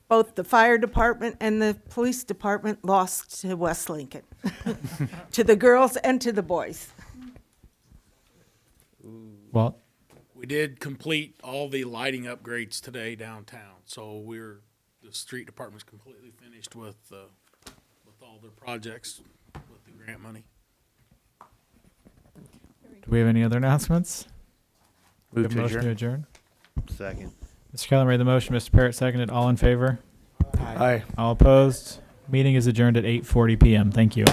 both the fire department and the police department lost to West Lincoln, to the girls and to the boys. Well, We did complete all the lighting upgrades today downtown, so the street department's completely finished with all their projects with the grant money. do we have any other announcements? We Move have a to motion to adjourn. adjourn. Second. Mr. Keller made the motion. Mr. Parrott seconded. All in favor? Aye. All opposed? Meeting is adjourned at 8:40 p.m. Thank you.